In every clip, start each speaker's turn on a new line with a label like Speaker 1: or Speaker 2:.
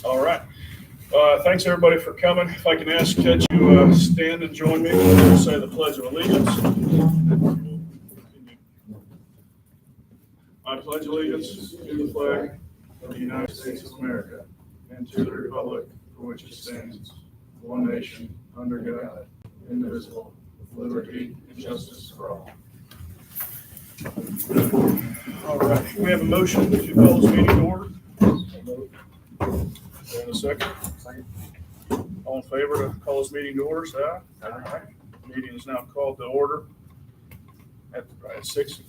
Speaker 1: All right. Thanks everybody for coming. If I can ask that you stand and join me, we'll say the Pledge of Allegiance. I pledge allegiance to the flag of the United States of America and to the republic for which it stands, one nation, under God, indivisible, with liberty and justice for all. All right. We have a motion to call this meeting to order. In a second. All in favor to call this meeting to order, say aye. Aye. Meeting is now called to order at 6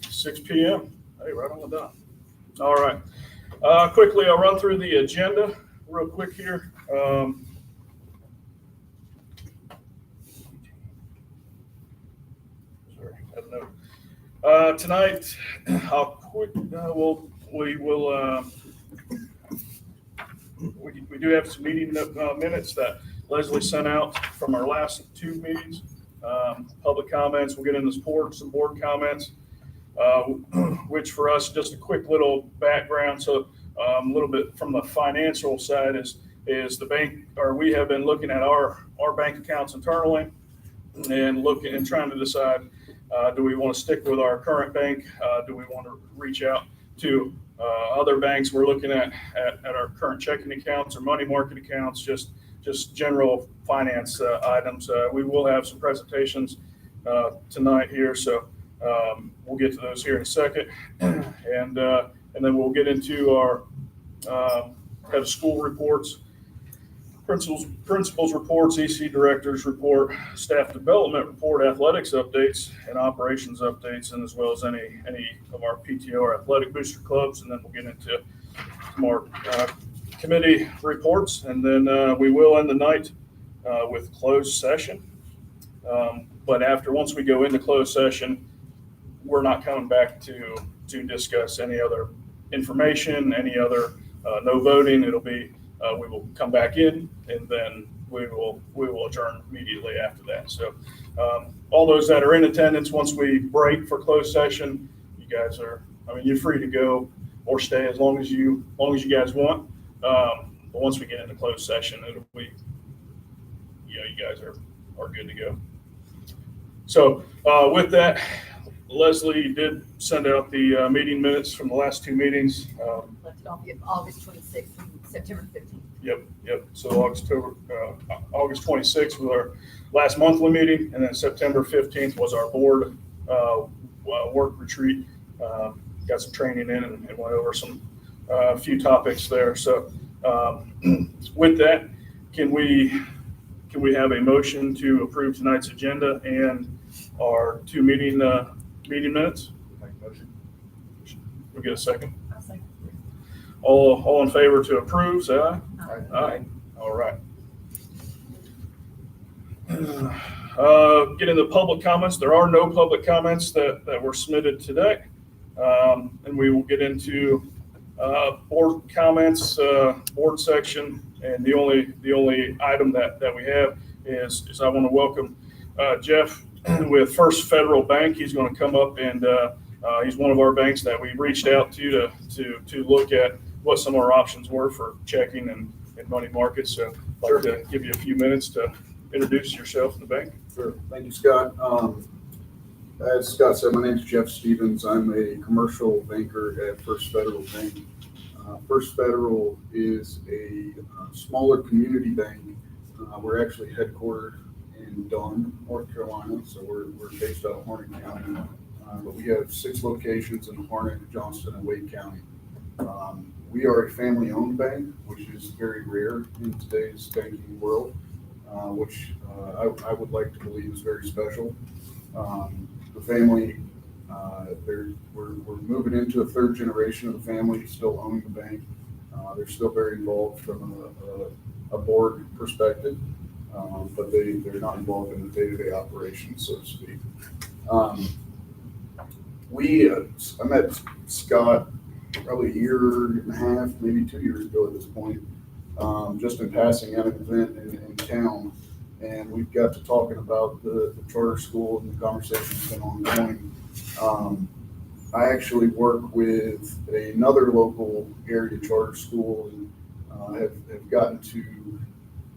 Speaker 1: p.m. Hey, right on the dot. All right. Quickly, I'll run through the agenda real quick here. Sorry, I had a note. Tonight, we do have some meeting minutes that Leslie sent out from our last two meetings. Public comments, we'll get into some board comments, which for us, just a quick little background. So a little bit from the financial side is the bank, or we have been looking at our bank accounts internally and looking and trying to decide, do we want to stick with our current bank? Do we want to reach out to other banks? We're looking at our current checking accounts or money market accounts, just general finance items. We will have some presentations tonight here, so we'll get to those here in a second, and then we'll get into our head of school reports, principals reports, EC directors report, staff development report, athletics updates, and operations updates, and as well as any of our PTO or athletic booster clubs. And then we'll get into more committee reports, and then we will end the night with closed session. But once we go into closed session, we're not coming back to discuss any other information, any other no voting. It'll be we will come back in, and then we will adjourn immediately after that. So all those that are in attendance, once we break for closed session, you guys you're free to go or stay as long as you guys want. But once we get into closed session, it'll be, you guys are good to go. So with that, Leslie did send out the meeting minutes from the last two meetings.
Speaker 2: Left it off August 26th and September 15th.
Speaker 1: Yep. So August 26th was our last monthly meeting, and then September 15th was our board work retreat. Got some training in and went over a few topics there. So with that, can we have a motion to approve tonight's agenda and our two meeting minutes?
Speaker 3: Make a motion.
Speaker 1: We'll get a second.
Speaker 2: I'll second.
Speaker 1: All in favor to approve, say aye. Aye. All right. Get into public comments. There are no public comments that were submitted today. And we will get into board comments, board section. And the only item that we have is I want to welcome Jeff with First Federal Bank. He's going to come up, and he's one of our banks that we reached out to look at what some of our options were for checking and money markets. So I'd like to give you a few minutes to introduce yourself and the bank.
Speaker 3: Sure. Thank you, Scott. As Scott said, my name is Jeff Stevens. I'm a commercial banker at First Federal Bank. First Federal is a smaller community bank. We're actually headquartered in Dunn, North Carolina, so we're based out of Harnett County. But we have 6 locations in Harnett, Johnston, and Wade County. We are a family-owned bank, which is very rare in today's banking world, which I would like to believe is very special. The family, we're moving into a third generation of the family still owning the bank. They're still very involved from a board perspective, but they're not involved in the day-to-day operations, so to speak. I met Scott probably a year and a half, maybe 2 years ago at this point, just in passing at an event in town. And we've got to talking about the charter school, and the conversation's been ongoing. I actually work with another local area charter school, and have gotten to,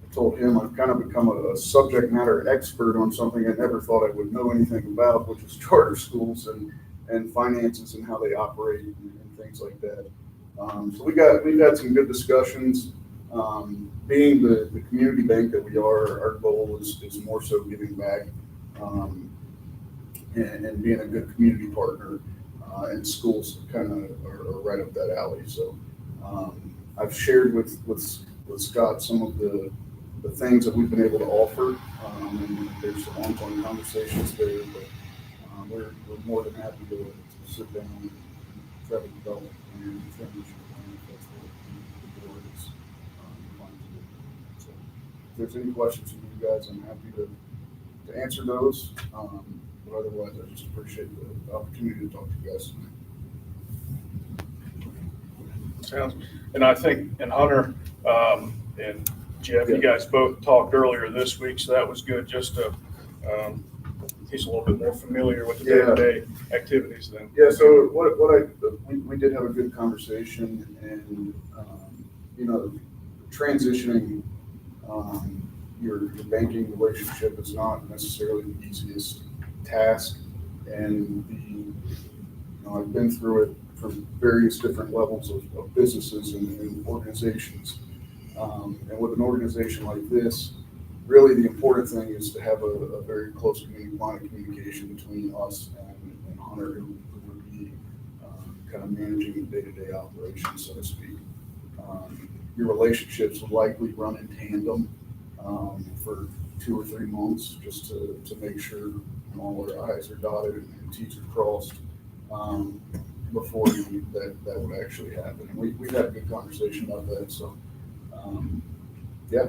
Speaker 3: I told him I've kind of become a subject matter expert on something I never thought I would know anything about, which is charter schools and finances and how they operate and things like that. So we've had some good discussions. Being the community bank that we are, our goal is more so giving back and being a good community partner. And schools kind of are right up that alley. So I've shared with Scott some of the things that we've been able to offer. And there's some ongoing conversations there, but we're more than happy to sit down and try to develop and finish if that's what the board is inclined to do. So if there's any questions from you guys, I'm happy to answer those. But otherwise, I just appreciate the opportunity to talk to you guys tonight.
Speaker 1: And I think, and Hunter and Jeff, you guys both talked earlier this week, so that was good just to, he's a little bit more familiar with the day-to-day activities then.
Speaker 3: Yeah, so we did have a good conversation, and, transitioning your banking relationship is not necessarily the easiest task, and I've been through it from various different levels of businesses and organizations. And with an organization like this, really the important thing is to have a very close line of communication between us and Hunter, who would be kind of managing the day-to-day operations, so to speak. Your relationships would likely run in tandem for 2 or 3 months, just to make sure all our I's are dotted and T's are crossed before that would actually happen. And we had a good conversation about that. So, yeah.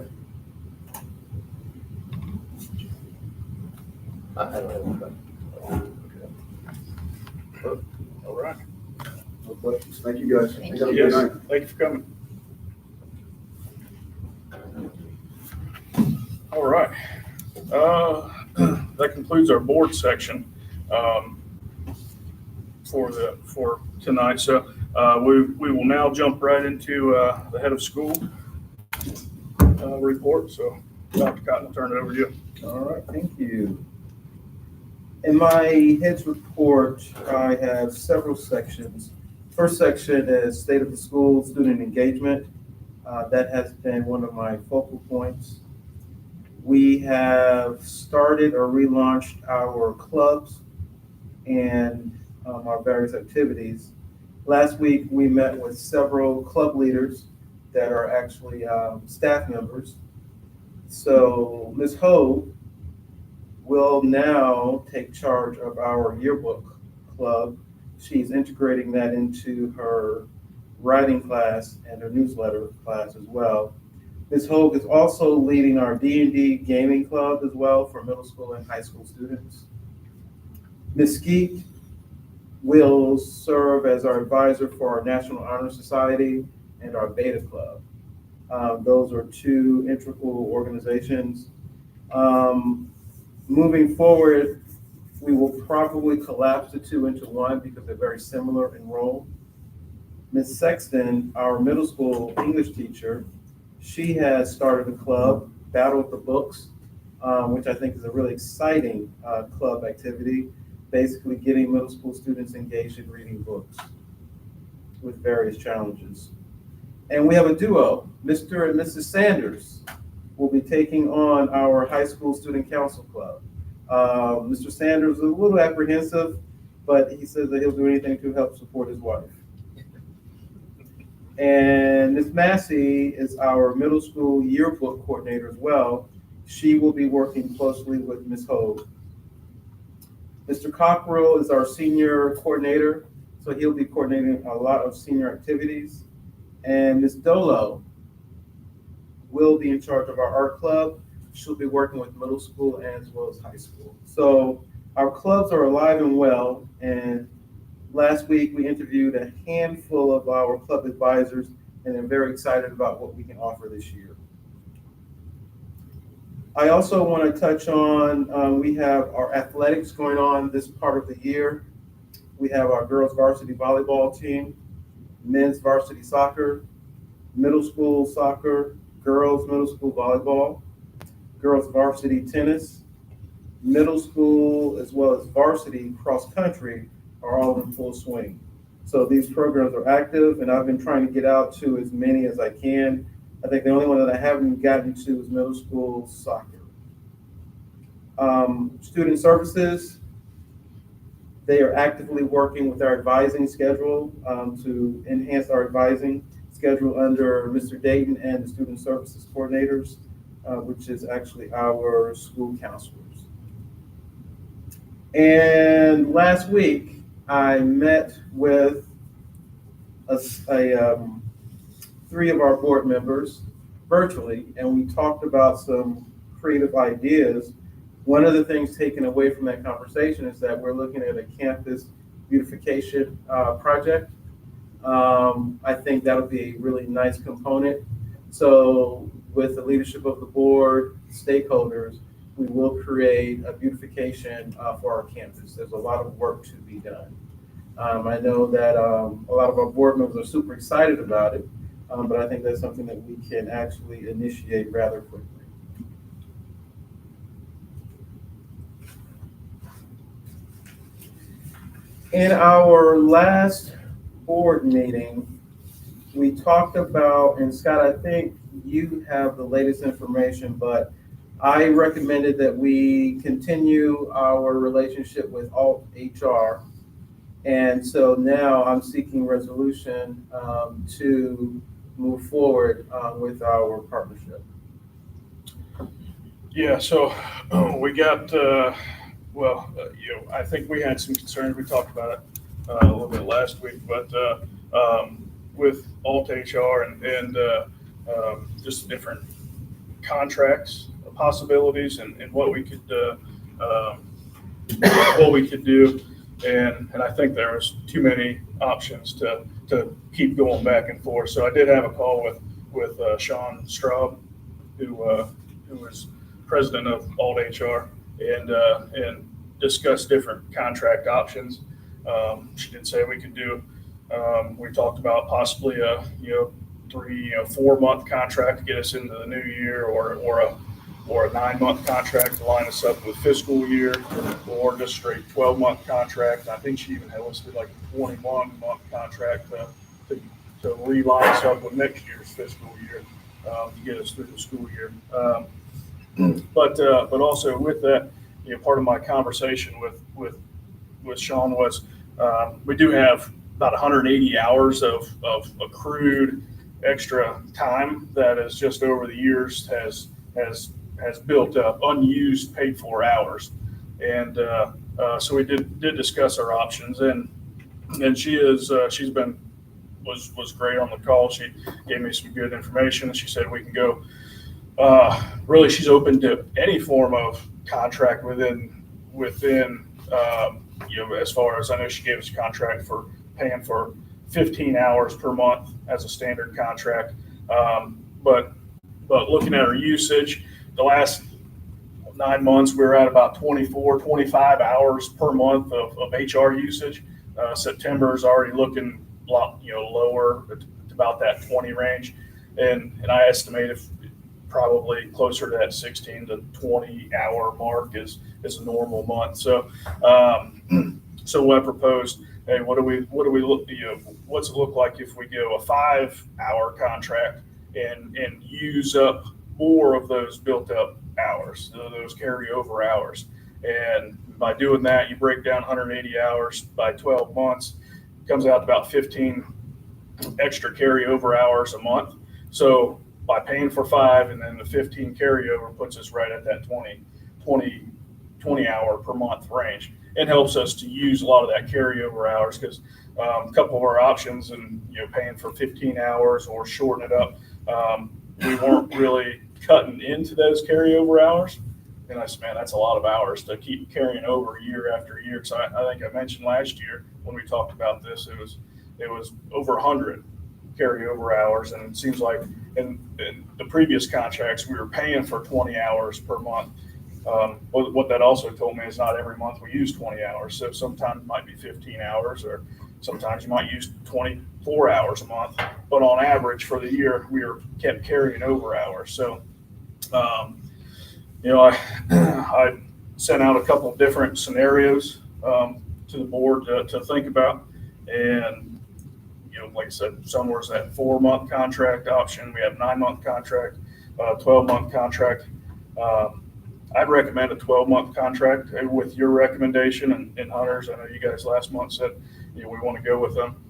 Speaker 4: I don't have
Speaker 3: Okay.
Speaker 1: All right.
Speaker 3: No questions. Thank you, guys.
Speaker 2: Thank
Speaker 3: Have a
Speaker 2: you.
Speaker 3: good
Speaker 1: Yes,
Speaker 3: night.
Speaker 1: thank you for coming. All right. That concludes our board section for tonight. So we will now jump right into the head of school report. So Dr. Cotton, I'll turn it over to you.
Speaker 5: All right, thank you. In my head's report, I have several sections. First section is state of the school, student engagement. That has been one of my focal points. We have started or relaunched our clubs and our various activities. Last week, we met with several club leaders that are actually staff members. So Ms. Ho will now take charge of our yearbook club. She's integrating that into her writing class and her newsletter class as well. Ms. Hogue is also leading our D&D gaming club as well for middle school and high school students. Ms. Skeet will serve as our advisor for our National Honor Society and our Beta Club. Those are two integral organizations. Moving forward, we will probably collapse the two into one because they're very similar in role. Ms. Sexton, our middle school English teacher, she has started a club, Battle with the Books, which I think is a really exciting club activity, basically getting middle school students engaged in reading books with various challenges. And we have a duo, Mr. and Mrs. Sanders will be taking on our high school student council club. Mr. Sanders is a little apprehensive, but he says that he'll do anything to help support his wife. And Ms. Massey is our middle school yearbook coordinator as well. She will be working closely with Ms. Hogue. Mr. Cockrell is our senior coordinator, so he'll be coordinating a lot of senior activities. And Ms. Dolo will be in charge of our art club. She'll be working with middle school as well as high school. So our clubs are alive and well, and last week we interviewed a handful of our club advisors, and I'm very excited about what we can offer this year. I also want to touch on, we have our athletics going on this part of the year. We have our girls varsity volleyball team, men's varsity soccer, middle school soccer, girls middle school volleyball, girls varsity tennis, middle school as well as varsity cross country are all in full swing. So these programs are active, and I've been trying to get out to as many as I can. I think the only one that I haven't gotten to is middle school soccer. Student services, they are actively working with our advising schedule to enhance our advising schedule under Mr. Dayton and the student services coordinators, which is actually our school counselors. And last week, I met with three of our board members virtually, and we talked about some creative ideas. One of the things taken away from that conversation is that we're looking at a campus beautification project. I think that'll be a really nice component. So with the leadership of the board, stakeholders, we will create a beautification for our campus. There's a lot of work to be done. I know that a lot of our board members are super excited about it, but I think that's something that we can actually initiate rather quickly. In our last board meeting, we talked about, and Scott, I think you have the latest information, but I recommended that we continue our relationship with Alt HR. And so now I'm seeking resolution to move forward with our partnership.
Speaker 1: Yeah, so we got, I think we had some concerns. We talked about it a little bit last week, but with Alt HR and just different contracts, possibilities, and what we could do, and I think there was too many options to keep going back and forth. So I did have a call with Sean Straub, who was president of Alt HR, and discussed different contract options. She did say we could do. We talked about possibly a 4-month contract to get us into the new year, or a 9-month contract to line us up with fiscal year, or just straight 12-month contract. I think she even had listed like a 21-month contract to reline us up with next year's fiscal year to get us through the school year. But also with that, part of my conversation with Sean was we do have about 180 hours of accrued extra time that is just over the years has built up unused paid for hours, and so we did discuss our options, and she's been was great on the call. She gave me some good information. She said we can go. Really, she's open to any form of contract within as far as I know. She gave us a contract for paying for 15 hours per month as a standard contract, but looking at her usage, the last 9 months, we were at about 24, 25 hours per month of HR usage. September is already looking a lot, lower, at about that 20 range. And I estimate if probably closer to that 16 to 20 hour mark is a normal month. So, so what I proposed, hey, what do we look, what's it look like if we go a 5-hour contract and use up more of those built up hours, those carryover hours. And by doing that, you break down 180 hours by 12 months, comes out to about 15 extra carryover hours a month. So by paying for 5 and then the 15 carryover puts us right at that 20 hour per month range. It helps us to use a lot of that carryover hours, because a couple of our options, and paying for 15 hours or shorten it up, we weren't really cutting into those carryover hours. And I said, man, that's a lot of hours to keep carrying over year after year. So I think I mentioned last year when we talked about this, it was over 100 carryover hours. And it seems like in the previous contracts, we were paying for 20 hours per month. What that also told me is not every month we use 20 hours. So sometimes it might be 15 hours, or sometimes you might use 20 4 hours a month, but on average for the year, we were kept carrying over hours. So, I sent out a couple of different scenarios to the board to think about. And, like I said, some was that 4-month contract option. We have 9-month contract, 12-month contract. I'd recommend a 12-month contract with your recommendation and Hunter's. I know you guys last month said, we want to go with them.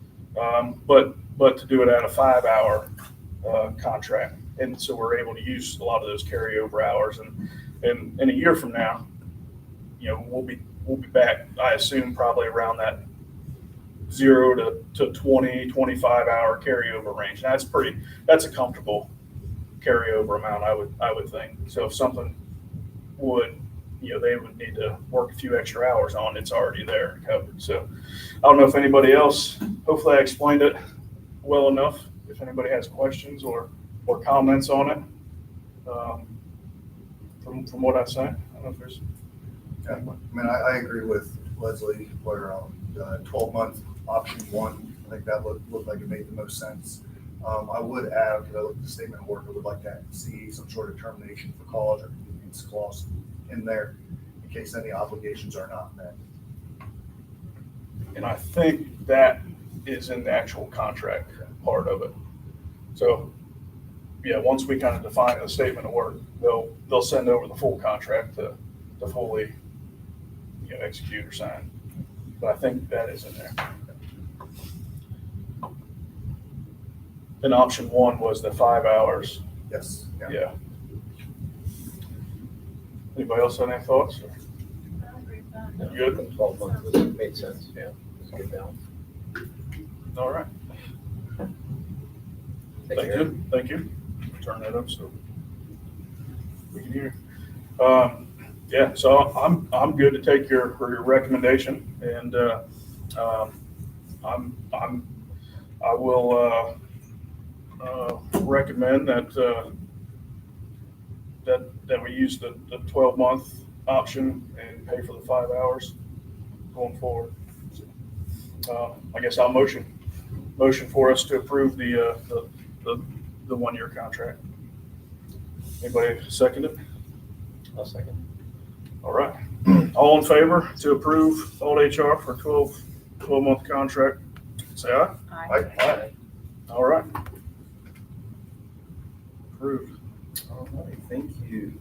Speaker 1: But to do it at a 5-hour contract. And so we're able to use a lot of those carryover hours. And in a year from now, we'll be back, I assume, probably around that 0 to 20, 25 hour carryover range. That's a comfortable carryover amount, I would think. So if something they would need to work a few extra hours on, it's already there and covered. So I don't know if anybody else, hopefully I explained it well enough. If anybody has questions or comments on it, from what I said, I don't know if there's.
Speaker 4: Yeah, I mean, I agree with Leslie where 12-month option 1, I think that looked like it made the most sense. I would add, because I looked at the statement of work, I would like to see some sort of termination for cause or convenience clause in there in case any obligations are not met.
Speaker 1: And I think that is in the actual contract part of it. So, yeah, once we kind of define the statement of work, they'll send over the full contract to fully execute or sign. But I think that is in there. And option 1 was the 5 hours.
Speaker 4: Yes.
Speaker 1: Yeah. Anybody else have any thoughts?
Speaker 6: I agree with that.
Speaker 1: Good.
Speaker 7: 12 months made sense. Yeah, it's a good balance.
Speaker 1: All right.
Speaker 7: Take care.
Speaker 1: Thank you. Turn that up so we can hear. So I'm good to take your recommendation, and I will recommend that we use the 12-month option and pay for the 5 hours going forward. I guess I'll motion for us to approve the 1-year contract. Anybody second it?
Speaker 7: I'll second.
Speaker 1: All right. All in favor to approve Alt HR for 12-month contract? Say aye.
Speaker 4: Aye.
Speaker 1: All right. Approved.
Speaker 5: All right, thank you.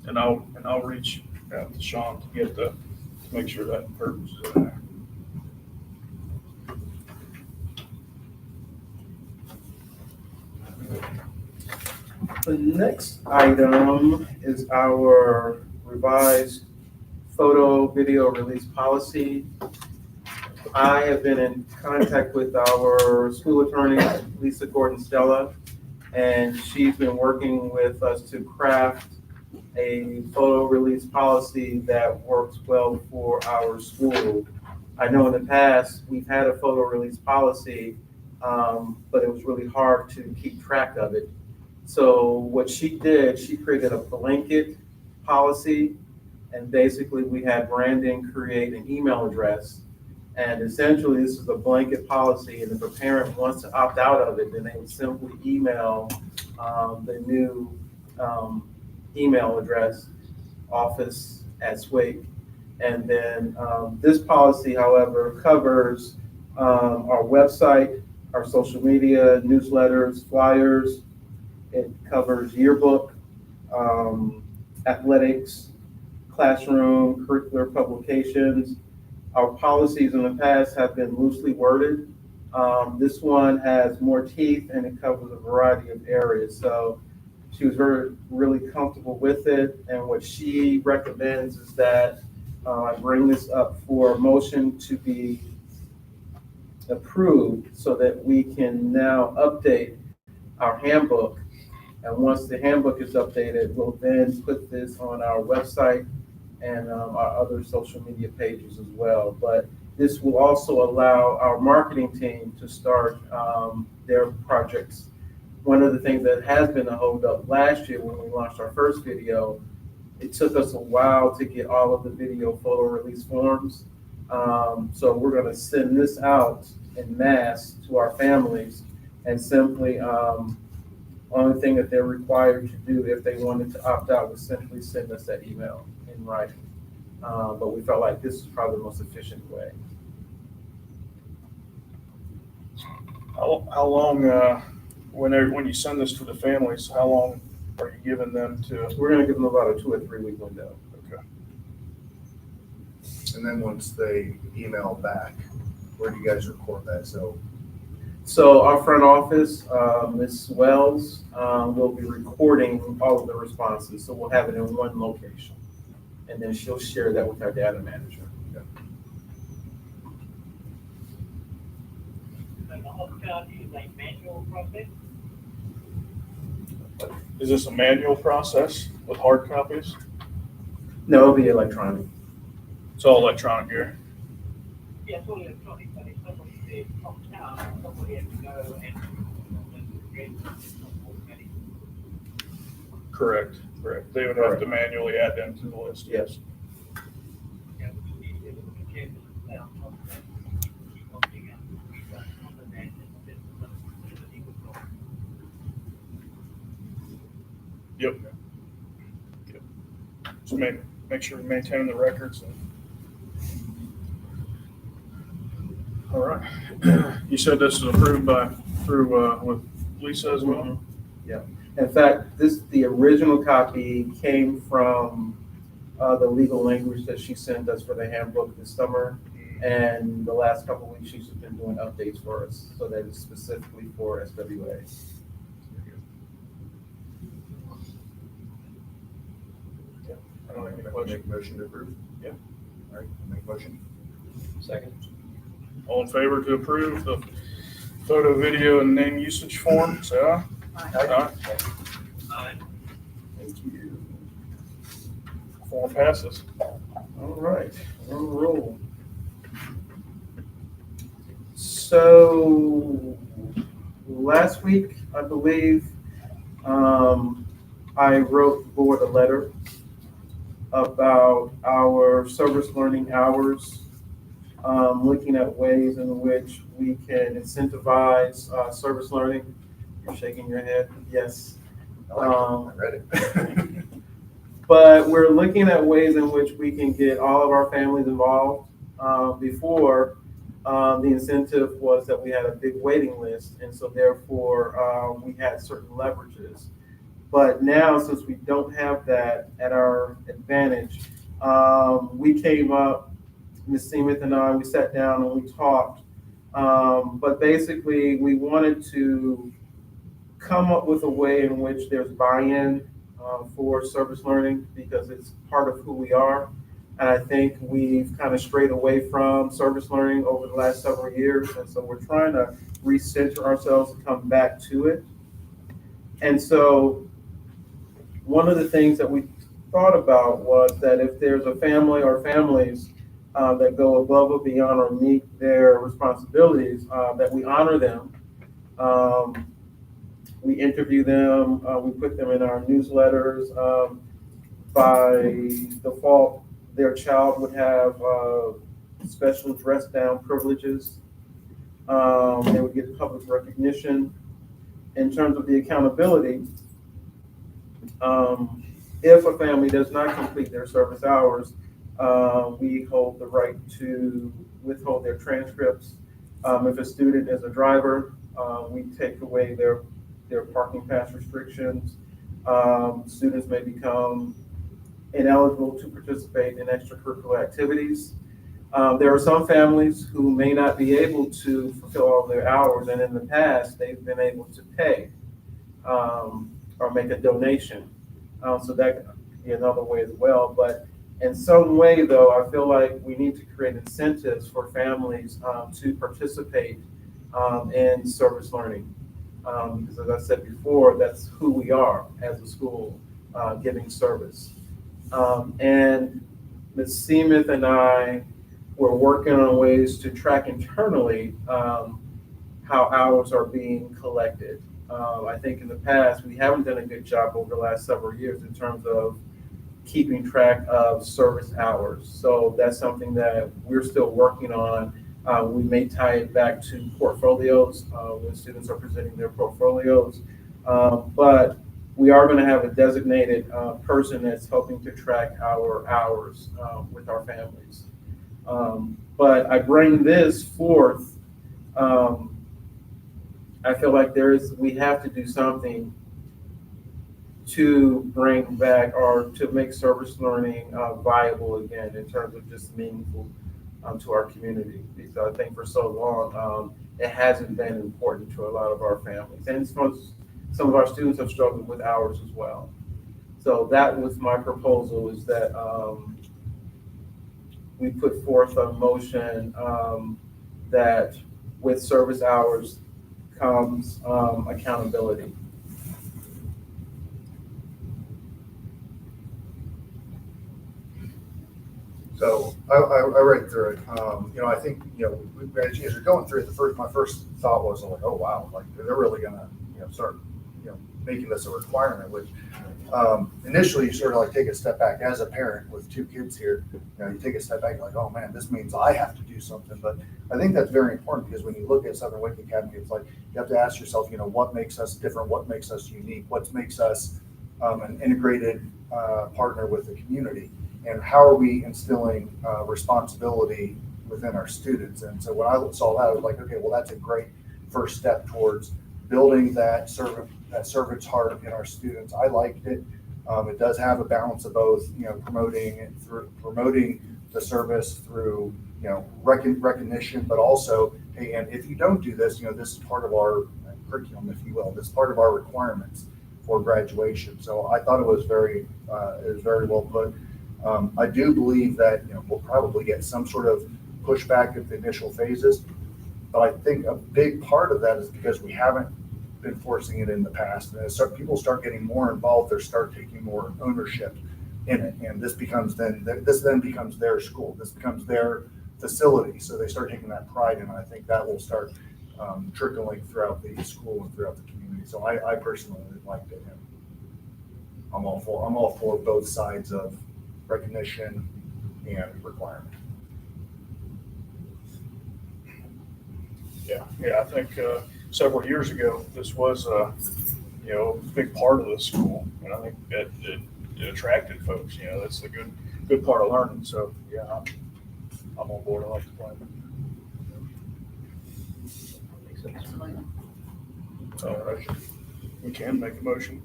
Speaker 1: And I'll reach out to Sean to make sure that purpose is in there.
Speaker 5: The next item is our revised photo video release policy. I have been in contact with our school attorney, Lisa Gordon-Stella, and she's been working with us to craft a photo release policy that works well for our school. I know in the past, we've had a photo release policy, but it was really hard to keep track of it. So what she did, she created a blanket policy, and basically we had Brandon create an email address. And essentially this is a blanket policy, and if a parent wants to opt out of it, then they would simply email the new email address, office@SWA. And then this policy, however, covers our website, our social media, newsletters, flyers. It covers yearbook, athletics, classroom, curricular publications. Our policies in the past have been loosely worded. This one has more teeth and it covers a variety of areas. So she was really comfortable with it. And what she recommends is that I bring this up for motion to be approved so that we can now update our handbook. And once the handbook is updated, we'll then put this on our website and our other social media pages as well. But this will also allow our marketing team to start their projects. One of the things that has been a holdup last year when we launched our first video, it took us a while to get all of the video photo release forms. So we're gonna send this out in mass to our families, and simply, only thing that they're required to do if they wanted to opt out was simply send us that email in writing. But we felt like this is probably the most efficient way.
Speaker 1: How long, when you send this to the families, how long are you giving them to?
Speaker 5: We're gonna give them about a 2 or 3 week window.
Speaker 1: Okay.
Speaker 4: And then once they email back, where do you guys record that?
Speaker 5: So our front office, Ms. Wells, will be recording all of the responses, so we'll have it in one location. And then she'll share that with our data manager.
Speaker 6: And the hospitality is a manual process.
Speaker 1: Is this a manual process with hard copies?
Speaker 5: No, it'll be electronic.
Speaker 1: It's all electronic here.
Speaker 6: Yeah, it's all electronic, but if somebody says hometown, somebody has to go and create automatic.
Speaker 1: Correct. They would have to manually add them to the list.
Speaker 5: Yes.
Speaker 6: Yeah, we need to look at changes now. Keep on digging out. We've got on the net and this is the legal problem.
Speaker 1: Yep. So make sure we maintain the records. All right. You said this is approved through with Lisa as well?
Speaker 5: Yeah. In fact, the original copy came from the legal language that she sent us for the handbook this summer. And the last couple of weeks, she's been doing updates for us, so that it's specifically for SWA.
Speaker 1: I don't have any
Speaker 4: Make
Speaker 1: questions.
Speaker 4: a motion to approve?
Speaker 1: Yeah.
Speaker 4: All right, make a motion.
Speaker 7: Second.
Speaker 1: All in favor to approve the photo, video, and name usage form, say aye. Aye.
Speaker 5: Thank you.
Speaker 1: Form passes.
Speaker 5: All right, we're on a roll. So last week, I believe, I wrote the board a letter about our service learning hours, looking at ways in which we can incentivize service learning. You're shaking your head, yes.
Speaker 4: I read it.
Speaker 5: But we're looking at ways in which we can get all of our families involved. Before, the incentive was that we had a big waiting list, and so therefore we had certain leverages. But now, since we don't have that at our advantage, we came up, Ms. Seamuth and I, we sat down and we talked. But basically, we wanted to come up with a way in which there's buy-in for service learning, because it's part of who we are. And I think we've kind of strayed away from service learning over the last several years. And so we're trying to recenter ourselves and come back to it. And so one of the things that we thought about was that if there's a family or families that go above and beyond or meet their responsibilities, that we honor them. We interview them, we put them in our newsletters. By default, their child would have special dress down privileges. They would get public recognition. In terms of the accountability, if a family does not complete their service hours, we hold the right to withhold their transcripts. If a student is a driver, we take away their parking pass restrictions. Students may become ineligible to participate in extracurricular activities. There are some families who may not be able to fulfill all their hours, and in the past, they've been able to pay or make a donation. So that could be another way as well. But in some way, though, I feel like we need to create incentives for families to participate in service learning. Because as I said before, that's who we are as a school, giving service. And Ms. Seamuth and I were working on ways to track internally how hours are being collected. I think in the past, we haven't done a good job over the last several years in terms of keeping track of service hours. So that's something that we're still working on. We may tie it back to portfolios when students are presenting their portfolios. But we are going to have a designated person that's helping to track our hours with our families. But I bring this forth. I feel like we have to do something to bring back or to make service learning viable again in terms of just meaningful to our community. Because I think for so long, it hasn't been important to a lot of our families. And some of our students have struggled with hours as well. So that was my proposal, is that we put forth a motion that with service hours comes accountability.
Speaker 4: So I read through it. I think, as you're going through it, my first thought was like, oh, wow, like they're really gonna, start, making this a requirement, which initially you sort of like take a step back as a parent with two kids here. You take a step back, you're like, oh man, this means I have to do something. But I think that's very important, because when you look at Southern Wake Academy, it's like you have to ask yourself, what makes us different? What makes us unique? What makes us an integrated partner with the community? And how are we instilling responsibility within our students? And so when I saw that, I was like, okay, well, that's a great first step towards building that servant's heart in our students. I liked it. It does have a balance of both, promoting the service through, recognition, but also, hey, and if you don't do this, this is part of our curriculum, if you will. This is part of our requirements for graduation. So I thought it was very well put. I do believe that we'll probably get some sort of pushback at the initial phases, but I think a big part of that is because we haven't been forcing it in the past. And as people start getting more involved, they start taking more ownership in it, and this then becomes their school. This becomes their facility. So they start taking that pride in it. I think that will start trickling throughout the school and throughout the community. So I personally liked it. I'm all for both sides of recognition and requirement.
Speaker 1: Yeah, I think several years ago, this was a big part of the school, and I think that it attracted folks. That's the good part of learning. So yeah, I'm on board. I like the plan.
Speaker 7: Makes sense.
Speaker 1: All right, we can make a motion.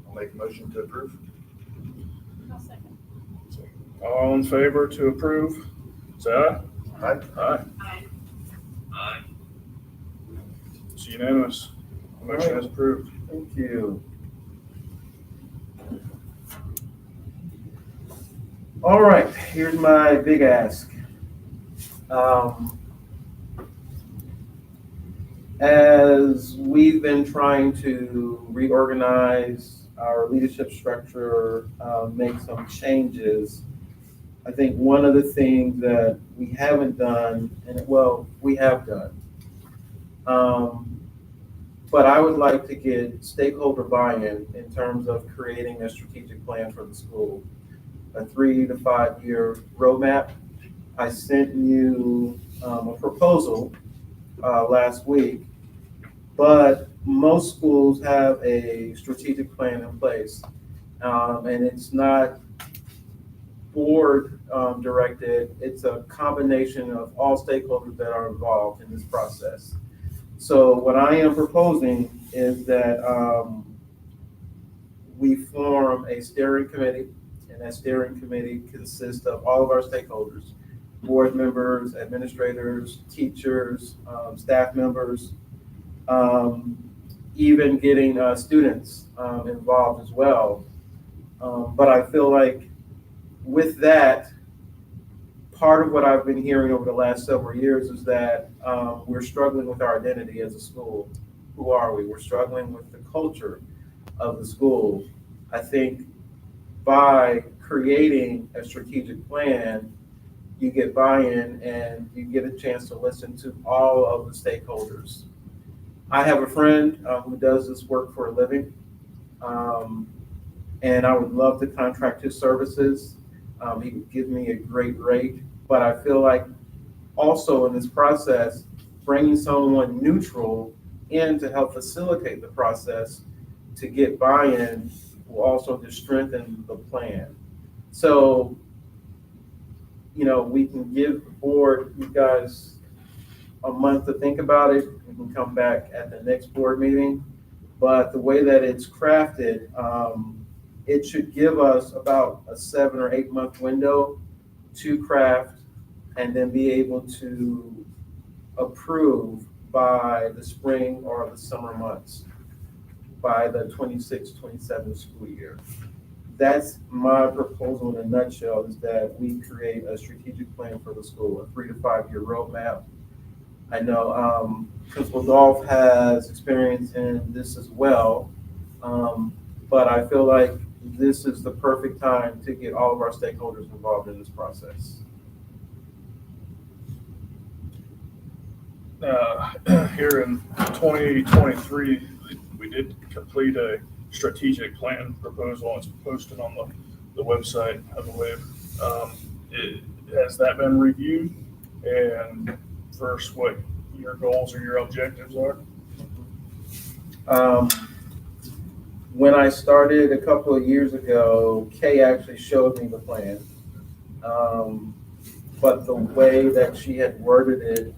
Speaker 4: I'll make a motion to approve.
Speaker 2: I'll second.
Speaker 1: All in favor to approve, say aye.
Speaker 4: Aye.
Speaker 1: Aye.
Speaker 6: Aye.
Speaker 1: It's unanimous. Motion is approved.
Speaker 5: Thank you. All right, here's my big ask. As we've been trying to reorganize our leadership structure, make some changes, I think one of the things that we haven't done, we have done, but I would like to get stakeholder buy-in in terms of creating a strategic plan for the school, a 3 to 5 year roadmap. I sent you a proposal last week, but most schools have a strategic plan in place, and it's not board directed. It's a combination of all stakeholders that are involved in this process. So what I am proposing is that we form a steering committee, and that steering committee consists of all of our stakeholders, board members, administrators, teachers, staff members, even getting students involved as well. But I feel like with that, part of what I've been hearing over the last several years is that we're struggling with our identity as a school. Who are we? We're struggling with the culture of the school. I think by creating a strategic plan, you get buy-in and you get a chance to listen to all of the stakeholders. I have a friend who does this work for a living. and I would love to contract his services. He would give me a great rate, but I feel like also in this process, bringing someone neutral in to help facilitate the process to get buy-in will also just strengthen the plan. So, we can give the board, you guys, a month to think about it. We can come back at the next board meeting. But the way that it's crafted, it should give us about a 7 or 8 month window to craft and then be able to approve by the spring or the summer months, by the 26-27 school year. That's my proposal in a nutshell, is that we create a strategic plan for the school, a 3 to 5 year roadmap. I know Principal Dolph has experience in this as well, but I feel like this is the perfect time to get all of our stakeholders involved in this process.
Speaker 1: Here in 2023, we did complete a strategic plan proposal. It's posted on the website, I believe. Has that been reviewed? And first, what your goals or your objectives are?
Speaker 5: When I started a couple of years ago, Kay actually showed me the plan. But the way that she had worded it,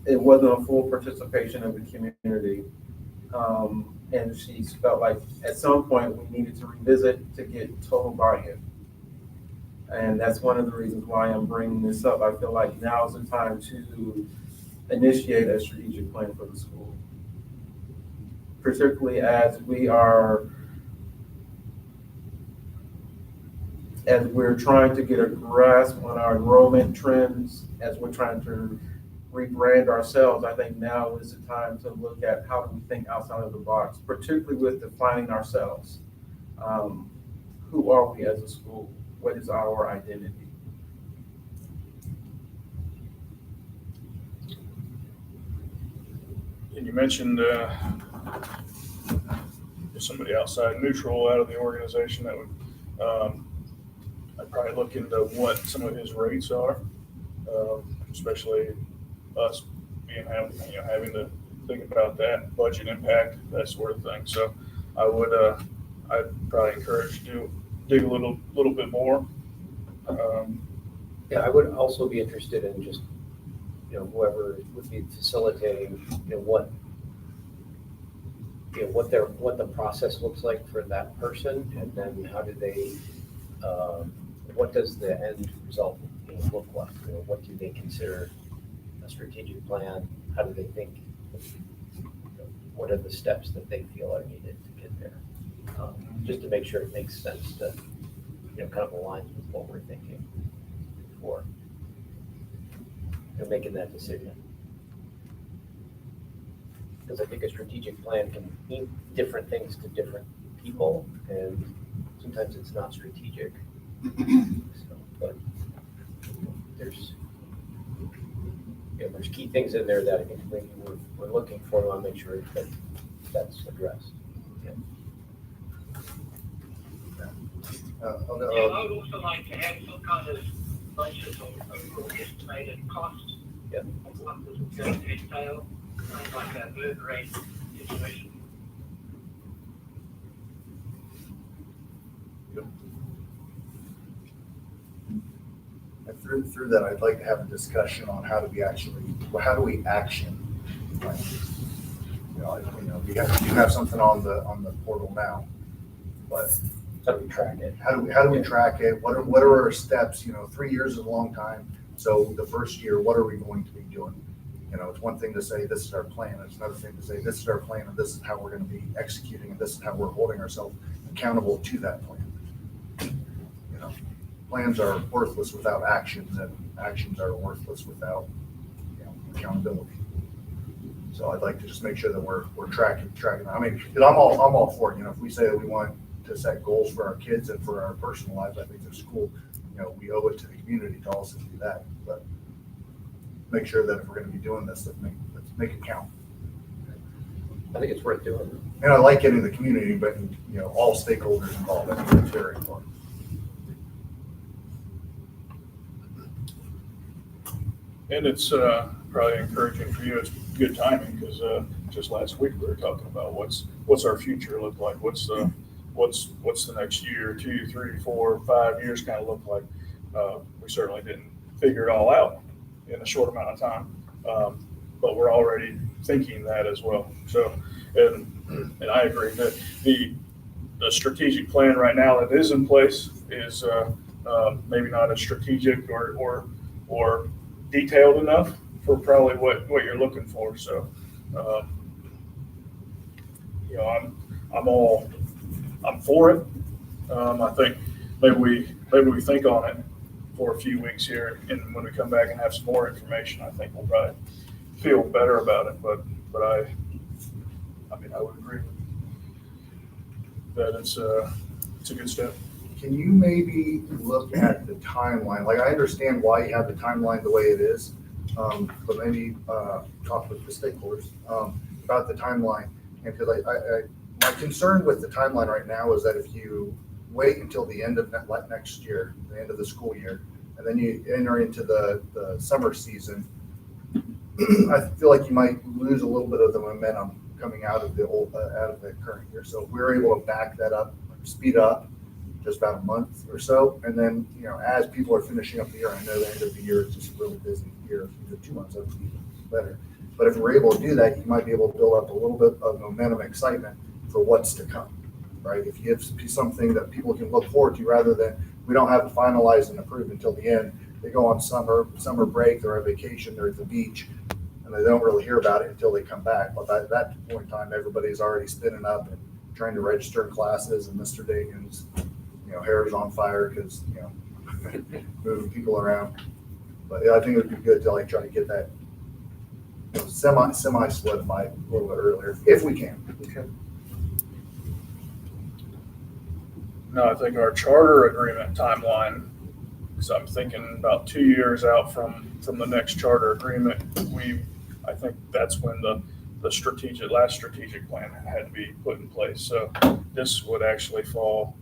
Speaker 5: it wasn't a full participation of the community. And she felt like at some point we needed to revisit to get total buy-in. And that's one of the reasons why I'm bringing this up. I feel like now is the time to initiate a strategic plan for the school, particularly as we're trying to get a grasp on our enrollment trends, as we're trying to rebrand ourselves. I think now is the time to look at how do we think outside of the box, particularly with defining ourselves. Who are we as a school? What is our identity?
Speaker 1: And you mentioned somebody outside, neutral, out of the organization that would, I'd probably look into what some of his rates are, especially us having to think about that budget impact, that sort of thing. So I'd probably encourage to dig a little bit more.
Speaker 7: Yeah, I would also be interested in just, whoever would be facilitating, what the process looks like for that person, and then how do they, what does the end result look like? What do they consider a strategic plan? How do they think? What are the steps that they feel are needed to get there? Just to make sure it makes sense to, kind of align with what we're thinking before making that decision. Because I think a strategic plan can mean different things to different people, and sometimes it's not strategic. But there's key things in there that I think maybe we're looking for. We want to make sure that that's addressed.
Speaker 6: I would also like to have some kind of budget or estimated cost of what this is going to entail, kind of like a burn rate situation.
Speaker 4: And through that, I'd like to have a discussion on how do we action plans. We have something on the portal now, but
Speaker 7: How do we track it?
Speaker 4: how do we track it? What are our steps? 3 years is a long time. So the first year, what are we going to be doing? It's one thing to say this is our plan. It's another thing to say this is our plan and this is how we're going to be executing and this is how we're holding ourselves accountable to that plan. Plans are worthless without actions, and actions are worthless without accountability. So I'd like to just make sure that we're tracking. I mean, 'cause I'm all for it. If we say that we want to set goals for our kids and for our personal lives, I think the school, we owe it to the community to also do that. But make sure that if we're going to be doing this, let's make it count.
Speaker 7: I think it's worth doing.
Speaker 4: And I like getting the community, but, you know, all stakeholders involved. I think it's very important.
Speaker 1: And it's probably encouraging for you. It's good timing because just last week we were talking about what's our future look like? What's the next year, 2, 3, 4, 5 years kind of look like? We certainly didn't figure it all out in a short amount of time, but we're already thinking that as well. So, and I agree that the strategic plan right now that is in place is maybe not as strategic or detailed enough for probably what you're looking for. So, you know, I'm for it. I think maybe we think on it for a few weeks here, and when we come back and have some more information, I think we'll probably feel better about it. But I mean, I would agree that it's a good step.
Speaker 4: Can you maybe look at the timeline? Like, I understand why you have the timeline the way it is, but maybe talk with the stakeholders about the timeline. And because my concern with the timeline right now is that if you wait until the end of next year, the end of the school year, and then you enter into the summer season, I feel like you might lose a little bit of the momentum coming out of the current year. So if we're able to back that up, speed up just about a month or so, and then, you know, as people are finishing up the year, I know the end of the year is just a really busy year. If you do 2 months, that would be better. But if we're able to do that, you might be able to build up a little bit of momentum, excitement for what's to come, right? If you have something that people can look forward to, rather than we don't have it finalized and approved until the end. They go on summer break, they're on vacation, they're at the beach, and they don't really hear about it until they come back. But at that point in time, everybody's already spinning up and trying to register in classes, and Mr. Dagan's, you know, hair is on fire because, you know, moving people around. But yeah, I think it would be good to like try to get that, you know, semi solidified a little bit earlier if we can.
Speaker 5: Okay.
Speaker 1: No, I think our charter agreement timeline, because I'm thinking about 2 years out from the next charter agreement, I think that's when the last strategic plan had to be put in place. So this would actually fall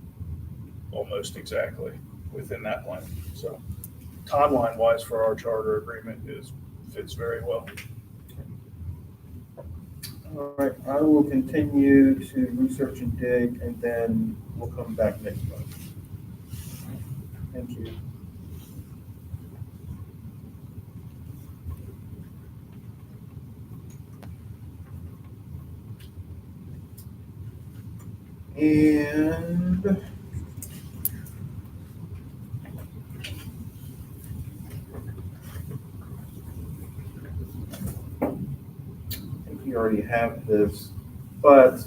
Speaker 1: almost exactly within that plan. So timeline wise for our charter agreement fits very well.
Speaker 5: All right, I will continue to research and dig, and then we'll come back next month. Thank you. And you already have this, but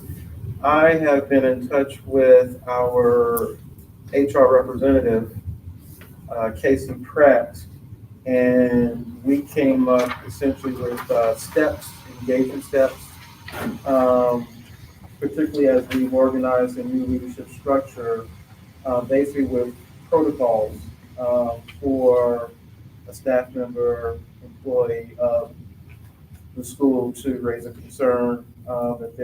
Speaker 5: I have been in touch with our HR representative, Casey Pratt, and we came up essentially with steps, engagement steps, particularly as we've organized a new leadership structure, basically with protocols for a staff member, employee of the school to raise a concern that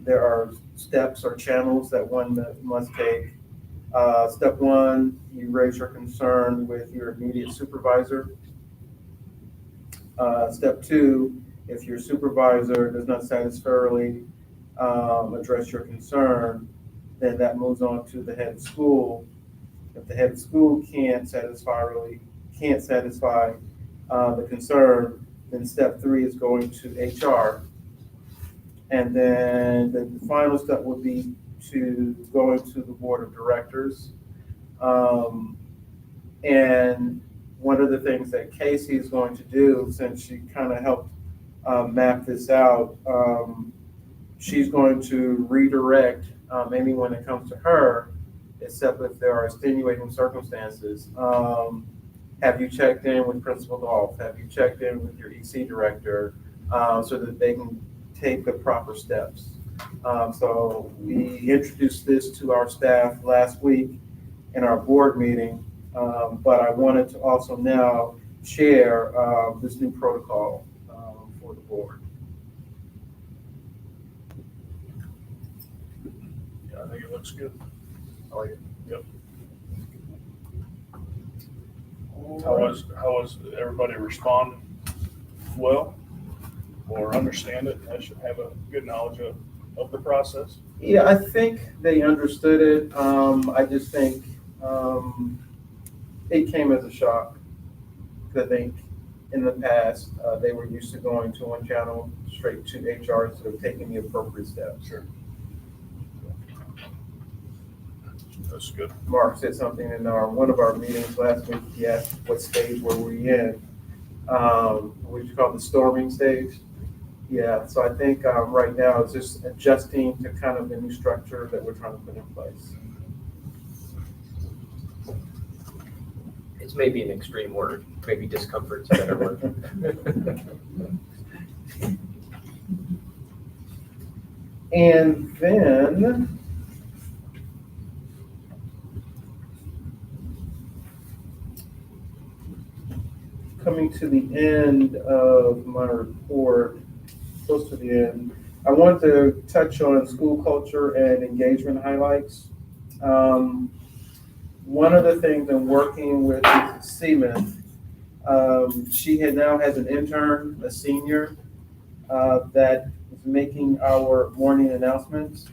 Speaker 5: there are steps or channels that one must take. Step one, you raise your concern with your immediate supervisor. Step two, if your supervisor does not satisfactorily address your concern, then that moves on to the head of school. If the head of school can't satisfy the concern, then step three is going to HR. And then the final step would be to go into the board of directors. And one of the things that Casey is going to do, since she kind of helped map this out, she's going to redirect maybe when it comes to her, except if there are extenuating circumstances. Have you checked in with Principal Dolph? Have you checked in with your EC director so that they can take the proper steps? So we introduced this to our staff last week in our board meeting, but I wanted to also now share this new protocol for the board.
Speaker 1: I think it looks good.
Speaker 4: I like it.
Speaker 1: How was everybody responding well or understand it? I should have a good knowledge of the process.
Speaker 5: Yeah, I think they understood it. I just think it came as a shock. I think in the past, they were used to going to one channel straight to HR instead of taking the appropriate steps.
Speaker 1: Sure. That's good.
Speaker 5: Mark said something in one of our meetings last week. He asked what stage were we in? What you call the storming stage. Yeah, so I think right now it's just adjusting to kind of the new structure that we're trying to put in place.
Speaker 7: It's maybe an extreme word, maybe discomfort's a better word.
Speaker 5: And then coming to the end of my report, close to the end, I want to touch on school culture and engagement highlights. One of the things in working with Seaman, she now has an intern, a senior, that is making our morning announcements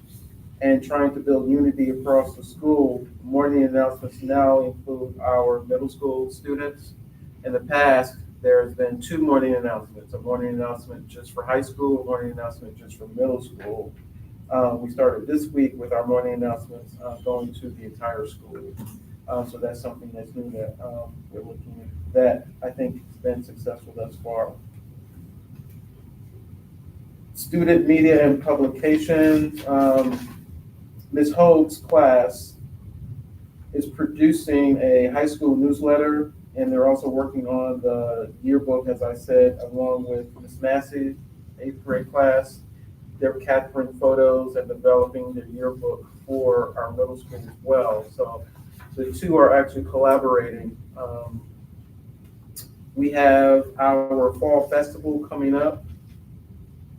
Speaker 5: and trying to build unity across the school. Morning announcements now include our middle school students. In the past, there has been 2 morning announcements, a morning announcement just for high school, a morning announcement just for middle school. We started this week with our morning announcements going to the entire school. So that's something that's new that we're looking at. That I think has been successful thus far. Student media and publications. Ms. Hoag's class is producing a high school newsletter, and they're also working on the yearbook, as I said, along with Ms. Massey, 8th grade class. They're capturing photos and developing their yearbook for our middle school as well. So the two are actually collaborating. We have our fall festival coming up,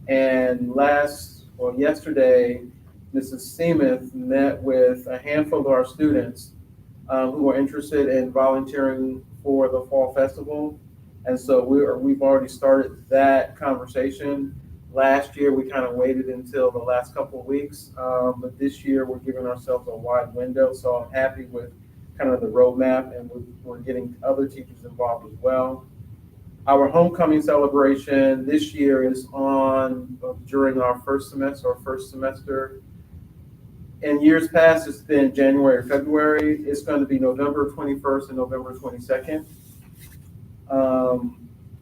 Speaker 5: and yesterday, Mrs. Seamuth met with a handful of our students who are interested in volunteering for the fall festival. And so we've already started that conversation. Last year, we kind of waited until the last couple of weeks, but this year we're giving ourselves a wide window. So I'm happy with kind of the roadmap, and we're getting other teachers involved as well. Our homecoming celebration this year is on during our first semester. In years past, it's been January or February. It's going to be November 21st and November 22nd.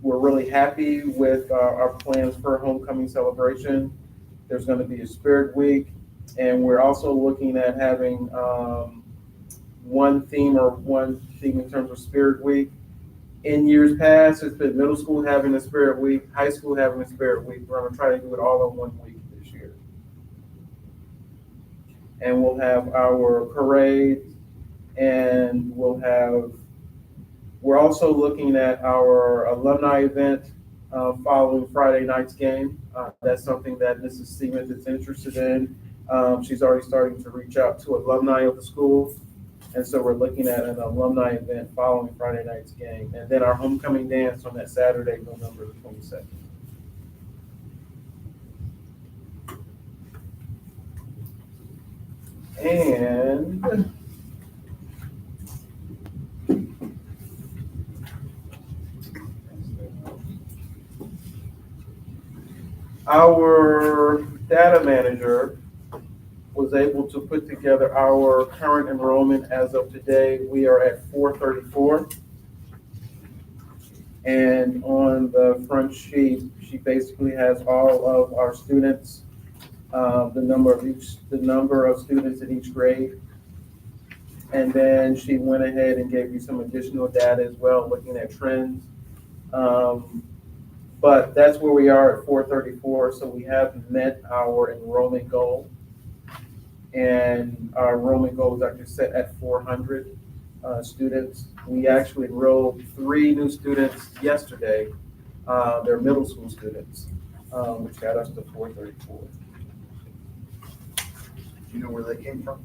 Speaker 5: We're really happy with our plans for homecoming celebration. There's going to be a spirit week, and we're also looking at having one theme in terms of spirit week. In years past, it's been middle school having a spirit week, high school having a spirit week. We're going to try to do it all in one week this year. And we'll have our parade, and we're also looking at our alumni event following Friday night's game. That's something that Mrs. Seaman is interested in. She's already starting to reach out to alumni of the school. And so we're looking at an alumni event following Friday night's game. And then our homecoming dance on that Saturday, November the 22nd. And our data manager was able to put together our current enrollment as of today. We are at 434. And on the front sheet, she basically has all of our students, the number of students in each grade. And then she went ahead and gave you some additional data as well, looking at trends. But that's where we are at 434. So we have met our enrollment goal. And our enrollment goal is actually set at 400 students. We actually enrolled 3 new students yesterday. They're middle school students, which got us to 434.
Speaker 4: Do you know where they came from?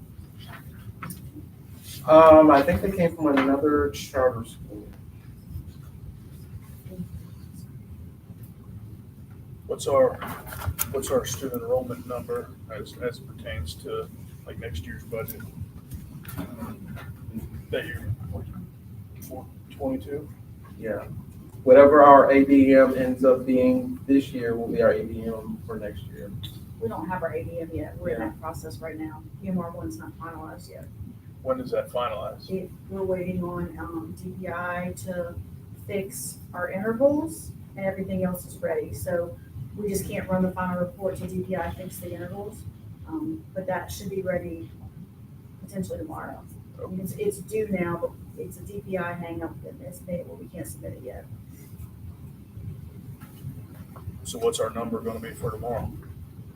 Speaker 5: I think they came from another charter school.
Speaker 1: What's our student enrollment number as it pertains to like next year's budget? That year, 422?
Speaker 5: Yeah. Whatever our ADM ends up being this year will be our ADM for next year.
Speaker 2: We don't have our ADM yet. We're in that process right now. UMR one's not finalized yet.
Speaker 1: When is that finalized?
Speaker 2: We're waiting on DPI to fix our intervals and everything else is ready. So we just can't run the final report till DPI fix the intervals. But that should be ready potentially tomorrow. I mean, it's due now, but it's a DPI hang up in this day where we can't submit it yet.
Speaker 1: So what's our number gonna be for tomorrow?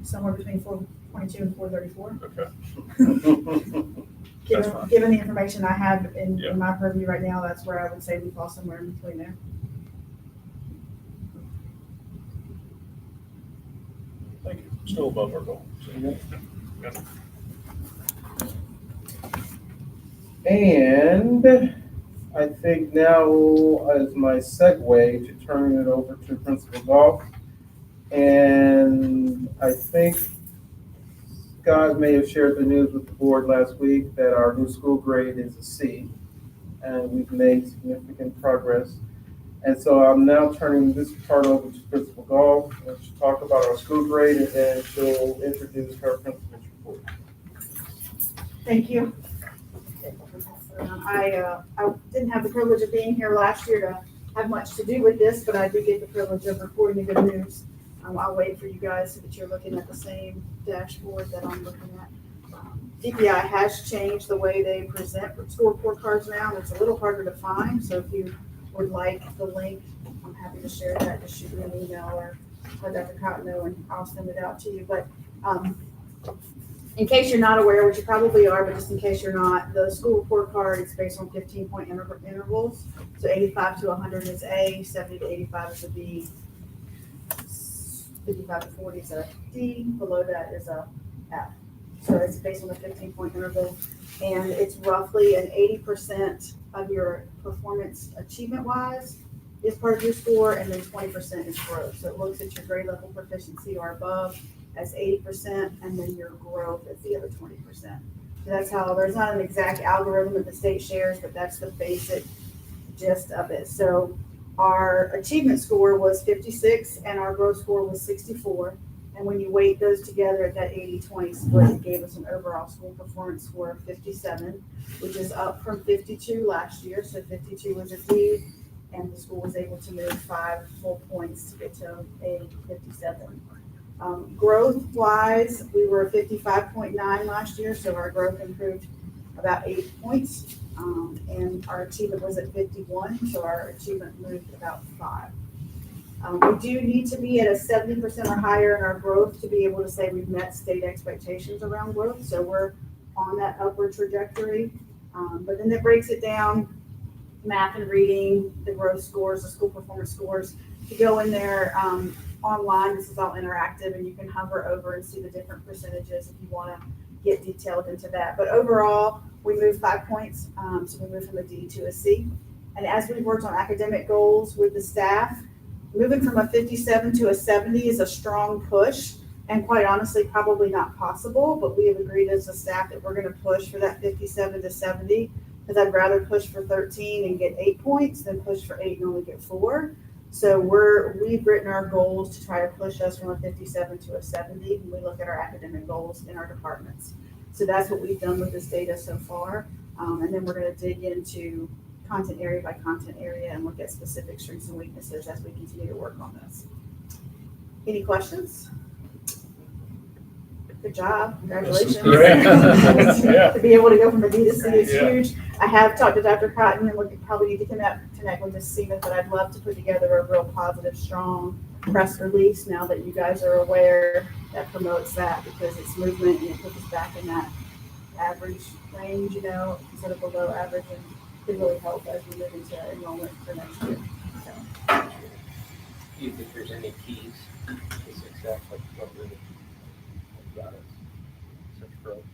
Speaker 2: Somewhere between 422 and 434.
Speaker 1: Okay, That's fine.
Speaker 2: Given the information I have
Speaker 1: Yeah.
Speaker 2: in my purview right now, that's where I would say we fall somewhere in between there.
Speaker 1: thank you. Still above our goal. So, yeah.
Speaker 5: And I think now is my segue to turn it over to Principal Golf. And I think Scott may have shared the news with the board last week that our new school grade is a C, and we've made significant progress. And so I'm now turning this part over to Principal Golf, and she'll talk about our school grade, and then she'll introduce her principal's report.
Speaker 2: Thank you. I didn't have the privilege of being here last year to have much to do with this, but I do get the privilege of reporting the good news. I'll wait for you guys so that you're looking at the same dashboard that I'm looking at. DPI has changed the way they present school report cards now, and it's a little harder to find. So if you would like the link, I'm happy to share that. Just shoot me an email or let Dr. Cotton know, and I'll send it out to you. But in case you're not aware, which you probably are, but just in case you're not, the school report card is based on 15-point intervals. So 85 to 100 is A, 70 to 85 is a B, 55 to 40 is a D, below that is a F. So it's based on a 15-point interval, and it's roughly an 80% of your performance achievement-wise is part of your score, and then 20% is growth. So it looks at your grade level proficiency or above as 80%, and then your growth as the other 20%. So that's how, there's not an exact algorithm that the state shares, but that's the basic gist of it. So our achievement score was 56 and our growth score was 64. And when you weight those together at that 80-20 split, it gave us an overall school performance score of 57, which is up from 52 last year. So 52 was a D, and the school was able to move 5 full points to get to a 57. Growth-wise, we were 55.9 last year, so our growth improved about 8 points. And our achievement was at 51, so our achievement moved about 5. We do need to be at a 70% or higher in our growth to be able to say we've met state expectations around growth, so we're on that upward trajectory. But then that breaks it down, math and reading, the growth scores, the school performance scores. If you go in there online, this is all interactive, and you can hover over and see the different percentages if you want to get detailed into that. But overall, we moved 5 points, so we moved from a D to a C. And as we worked on academic goals with the staff, moving from a 57 to a 70 is a strong push, and quite honestly, probably not possible, but we have agreed as a staff that we're going to push for that 57 to 70, because I'd rather push for 13 and get 8 points than push for 8 and only get 4. So we've written our goals to try to push us from a 57 to a 70 when we look at our academic goals in our departments. So that's what we've done with this data so far. And then we're going to dig into content area by content area and look at specific strengths and weaknesses as we continue to work on this. Any questions? Good job. Congratulations.
Speaker 1: Yeah.
Speaker 2: To be able to go from a D to C is
Speaker 1: Yeah.
Speaker 2: huge. I have talked to Dr. Cotton, and we probably need to connect with Ms. Stevens, but I'd love to put together a real positive, strong press release now that you guys are aware that promotes that, because it's movement and it puts us back in that average range, instead of below average, and could really help as we move into enrollment for next year. So.
Speaker 7: Do you think there's any keys to success, like what really got us such growth?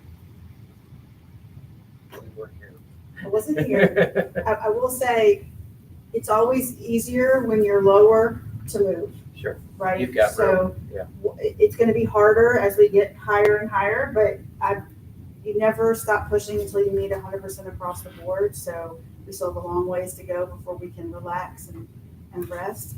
Speaker 2: I wasn't here. I will say, it's always easier when you're lower to move,
Speaker 7: Sure.
Speaker 2: right?
Speaker 7: You've got
Speaker 2: So
Speaker 7: room, yeah.
Speaker 2: it's gonna be harder as we get higher and higher, but you never stop pushing until you meet 100% across the board. So we still have a long ways to go before we can relax and rest.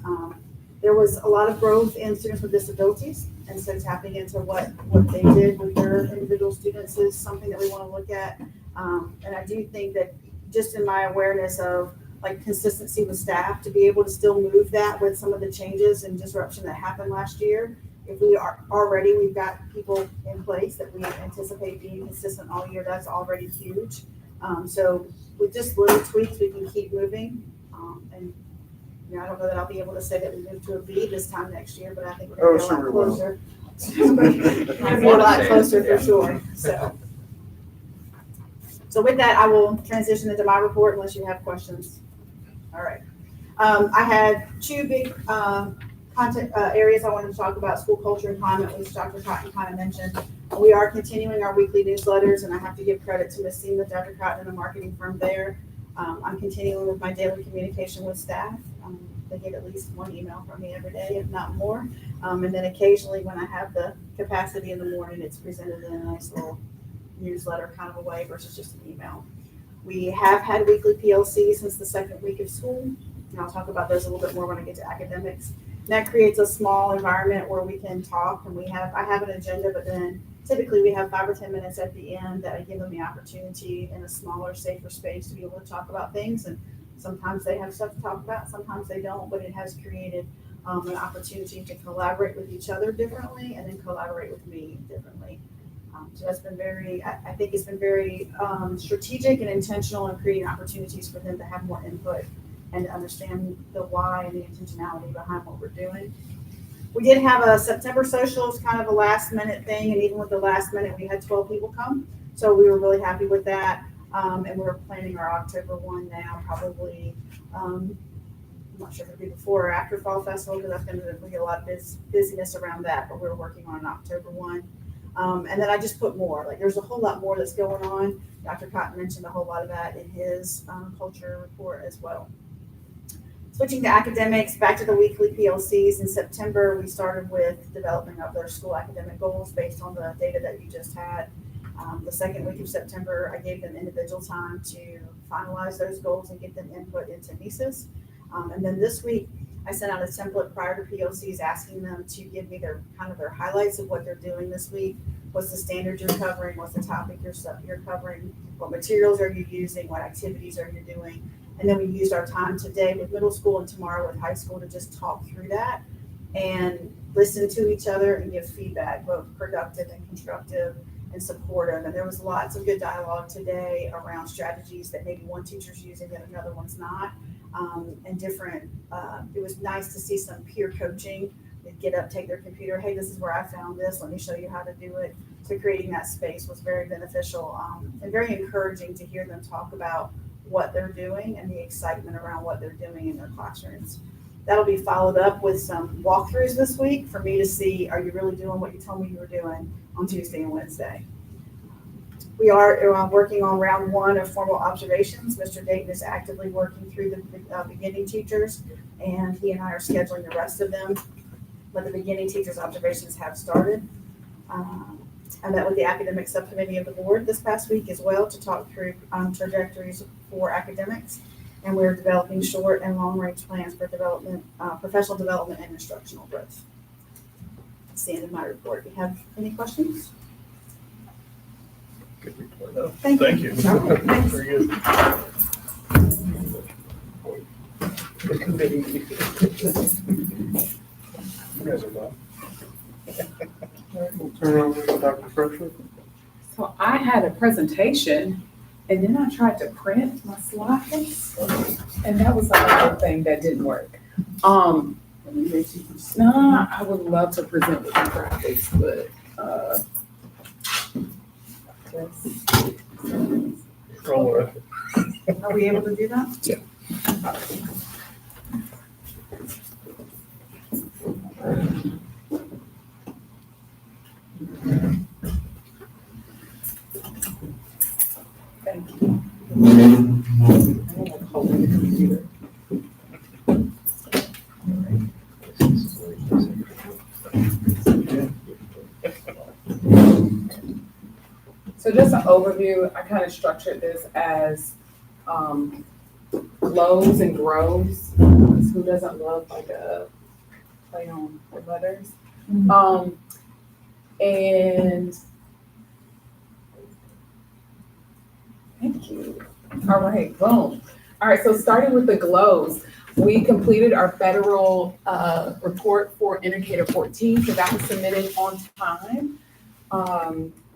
Speaker 2: There was a lot of growth in students with disabilities, and so tapping into what they did with their individual students is something that we want to look at. And I do think that just in my awareness of like consistency with staff, to be able to still move that with some of the changes and disruption that happened last year, if we are already, we've got people in place that we anticipate being consistent all year, that's already huge. So with just little tweaks, we can keep moving. And I don't know that I'll be able to say that we moved to a B this time next year, but I think we're gonna be a lot closer. We're gonna be a lot closer for sure, So with that, I will transition into my report unless you have questions. All right. I had two big content areas I wanted to talk about: school culture and climate, which Dr. Cotton kind of mentioned. We are continuing our weekly newsletters, and I have to give credit to Ms. Seema, Dr. Cotton, and the marketing firm there. I'm continuing with my daily communication with staff. They get at least one email from me every day, if not more. And then occasionally when I have the capacity in the morning, it's presented in a nice little newsletter kind of a way versus just an email. We have had weekly PLC since the second week of school, and I'll talk about those a little bit more when I get to academics. And that creates a small environment where we can talk, and I have an agenda, but then typically we have 5 or 10 minutes at the end that I give them the opportunity in a smaller, safer space to be able to talk about things. And sometimes they have stuff to talk about, sometimes they don't, but it has created an opportunity to collaborate with each other differently and then collaborate with me differently. So that's been I think it's been very strategic and intentional in creating opportunities for them to have more input and to understand the why and the intentionality behind what we're doing. We did have a September socials, kind of a last minute thing, and even with the last minute, we had 12 people come. So we were really happy with that. And we're planning our October 1 now, probably, I'm not sure if it'll be before or after Fall Festival, because that's going to be a lot of busyness around that, but we're working on an October 1. And then I just put more, like there's a whole lot more that's going on. Dr. Cotton mentioned a whole lot of that in his culture report as well. Switching to academics, back to the weekly PLCs. In September, we started with development of their school academic goals based on the data that you just had. The second week of September, I gave them individual time to finalize those goals and get them input into NESAs. And then this week, I sent out a template prior to PLCs asking them to give me their highlights of what they're doing this week. What's the standard you're covering? What's the topic you're covering? What materials are you using? What activities are you doing? And then we used our time today with middle school and tomorrow with high school to just talk through that and listen to each other and give feedback, both productive and constructive and supportive. And there was lots of good dialogue today around strategies that maybe one teacher's using that another one's not. And different, it was nice to see some peer coaching. They'd get up, take their computer, hey, this is where I found this, let me show you how to do it. So creating that space was very beneficial and very encouraging to hear them talk about what they're doing and the excitement around what they're doing in their classrooms. That'll be followed up with some walkthroughs this week for me to see, are you really doing what you told me you were doing on Tuesday and Wednesday? We are working on round 1 of formal observations. Mr. Dayton is actively working through the beginning teachers, and he and I are scheduling the rest of them, but the beginning teachers' observations have started. I met with the academic subcommittee of the board this past week as well to talk through trajectories for academics, and we're developing short and long range plans for development, professional development and instructional growth. That's the end of my report. Do you have any questions?
Speaker 1: Good report.
Speaker 2: Thank
Speaker 1: Thank
Speaker 2: you.
Speaker 1: you.
Speaker 2: Thanks.
Speaker 1: Very good.
Speaker 5: The committee.
Speaker 1: You guys are done.
Speaker 5: We'll turn it over to Dr. Fresher.
Speaker 8: So I had a presentation and then I tried to print my slides and that was the other thing that didn't work. No, I would love to present with the graphics, but
Speaker 1: Roll with it.
Speaker 2: Are we able to do that?
Speaker 1: Yeah.
Speaker 8: thank you. So just an overview, I kind of structured this as lows and grows. Who doesn't love like a play on the letters? And thank you. All right, boom. All right, so starting with the glows, we completed our federal report for indicator 14, so that was submitted on time.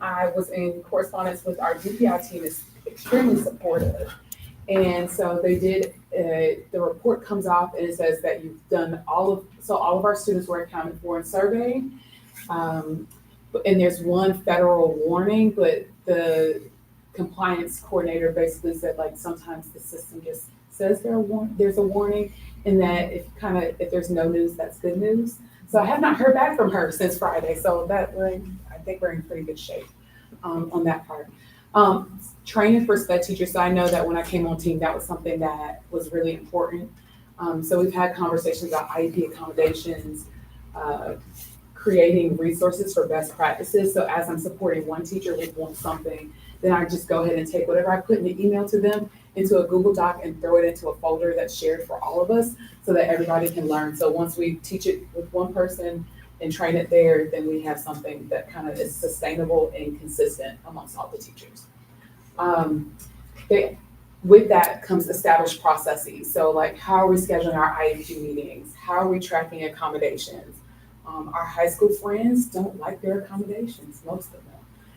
Speaker 8: I was in correspondence with our DPI team, is extremely supportive. And so they did, the report comes off and it says that you've done all of our students were accounted for in survey. And there's one federal warning, but the compliance coordinator basically said like sometimes the system just says there's a warning, and that if there's no news, that's good news. So I have not heard back from her since Friday, so I think we're in pretty good shape on that part. Training for SPED teachers, so I know that when I came on team, that was something that was really important. So we've had conversations about IEP accommodations, creating resources for best practices. So as I'm supporting one teacher with one something, then I just go ahead and take whatever I put in the email to them into a Google Doc and throw it into a folder that's shared for all of us so that everybody can learn. So once we teach it with one person and train it there, then we have something that kind of is sustainable and consistent amongst all the teachers. With that comes established processes. So like, how are we scheduling our IEP meetings? How are we tracking accommodations? Our high school friends don't like their accommodations, most of them.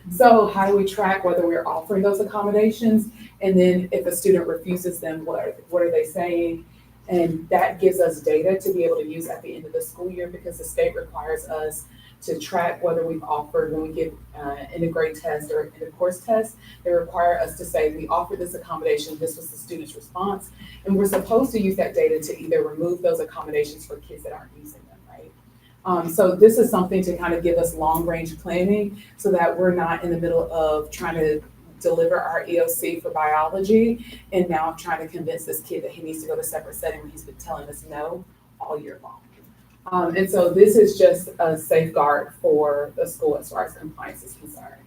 Speaker 8: So how do we track whether we're offering those accommodations? And then if a student refuses them, what are they saying? And that gives us data to be able to use at the end of the school year, because the state requires us to track whether we've offered, when we give end of grade test or end of course test, they require us to say, we offered this accommodation, this was the student's response. And we're supposed to use that data to either remove those accommodations for kids that aren't using them, right? So this is something to kind of give us long range planning so that we're not in the middle of trying to deliver our EOC for biology. And now I'm trying to convince this kid that he needs to go to separate setting when he's been telling us no all year long. And so this is just a safeguard for the school as far as compliance is concerned.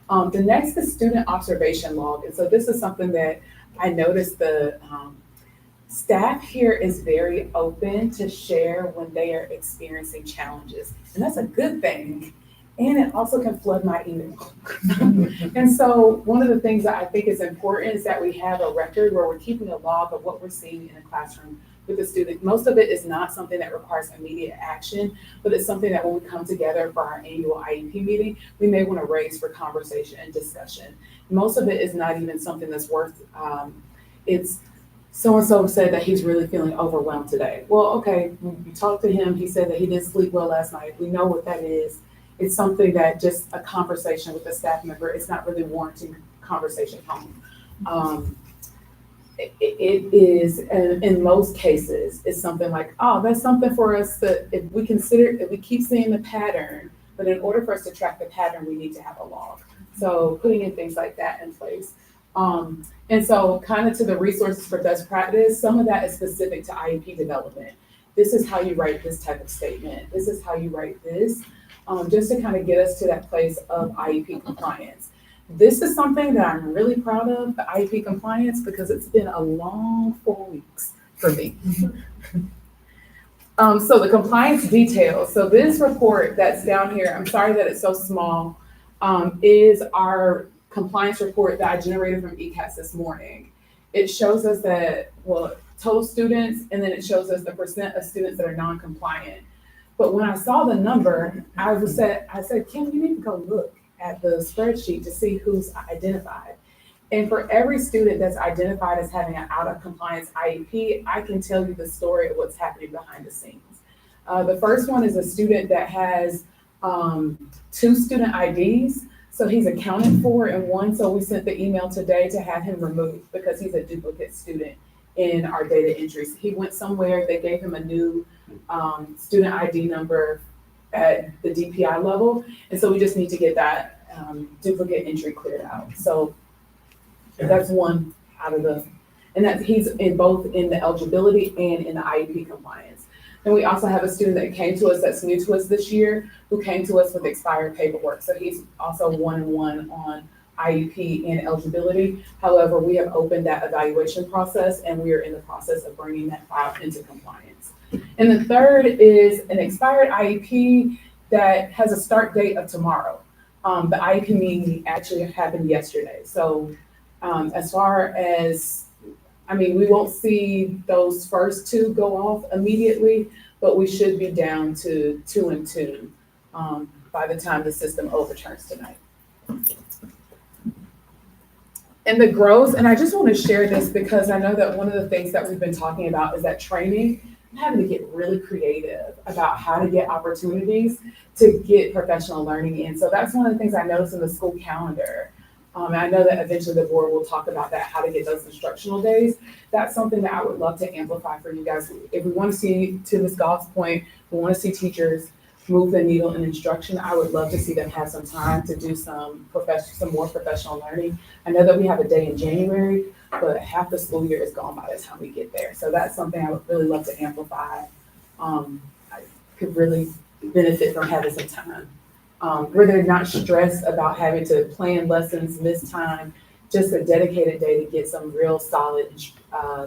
Speaker 8: The next is student observation log. And so this is something that I noticed the staff here is very open to share when they are experiencing challenges. And that's a good thing. And it also can flood my email. And so one of the things that I think is important is that we have a record where we're keeping a log of what we're seeing in a classroom with the student. Most of it is not something that requires immediate action, but it's something that when we come together for our annual IEP meeting, we may want to raise for conversation and discussion. Most of it is not even something that's worth, it's so-and-so said that he's really feeling overwhelmed today. Well, okay, you talked to him, he said that he didn't sleep well last night. We know what that is. It's something that just a conversation with a staff member, it's not really warranting conversation home. It is, in most cases, it's something like, oh, that's something for us to, if we keep seeing the pattern, but in order for us to track the pattern, we need to have a log. So putting in things like that in place. And so kind of to the resources for best practice, some of that is specific to IEP development. This is how you write this type of statement. This is how you write this, just to kind of get us to that place of IEP compliance. This is something that I'm really proud of, the IEP compliance, because it's been a long 4 weeks for me. So the compliance details. So this report that's down here, I'm sorry that it's so small, is our compliance report that I generated from ECAS this morning. It shows us that, well, total students, and then it shows us the percent of students that are non-compliant. But when I saw the number, I said, Kim, you need to go look at the spreadsheet to see who's identified. And for every student that's identified as having an out of compliance IEP, I can tell you the story of what's happening behind the scenes. The first one is a student that has 2 student IDs. So he's accounted for in one. So we sent the email today to have him removed because he's a duplicate student in our data entries. He went somewhere, they gave him a new student ID number at the DPI level. And so we just need to get that duplicate entry cleared out. So that's one out of the, and that he's in both in the eligibility and in the IEP compliance. And we also have a student that came to us that's new to us this year, who came to us with expired paperwork. So he's also 1 and 1 on IEP and eligibility. However, we have opened that evaluation process and we are in the process of bringing that file into compliance. And the third is an expired IEP that has a start date of tomorrow. The IEP meeting actually happened yesterday. So as far as, we won't see those first two go off immediately, but we should be down to 2 and 2 by the time the system overturns tonight. And the growth, and I just want to share this because I know that one of the things that we've been talking about is that training. I'm having to get really creative about how to get opportunities to get professional learning in. So that's one of the things I noticed in the school calendar. And I know that eventually the board will talk about that, how to get those instructional days. That's something that I would love to amplify for you guys. If we want to see, to Ms. Goff's point, we want to see teachers move the needle in instruction. I would love to see them have some time to do some more professional learning. I know that we have a day in January, but half the school year is gone by the time we get there. So that's something I would really love to amplify. I could really benefit from having some time. Where they're not stressed about having to plan lessons, miss time, just a dedicated day to get some real solid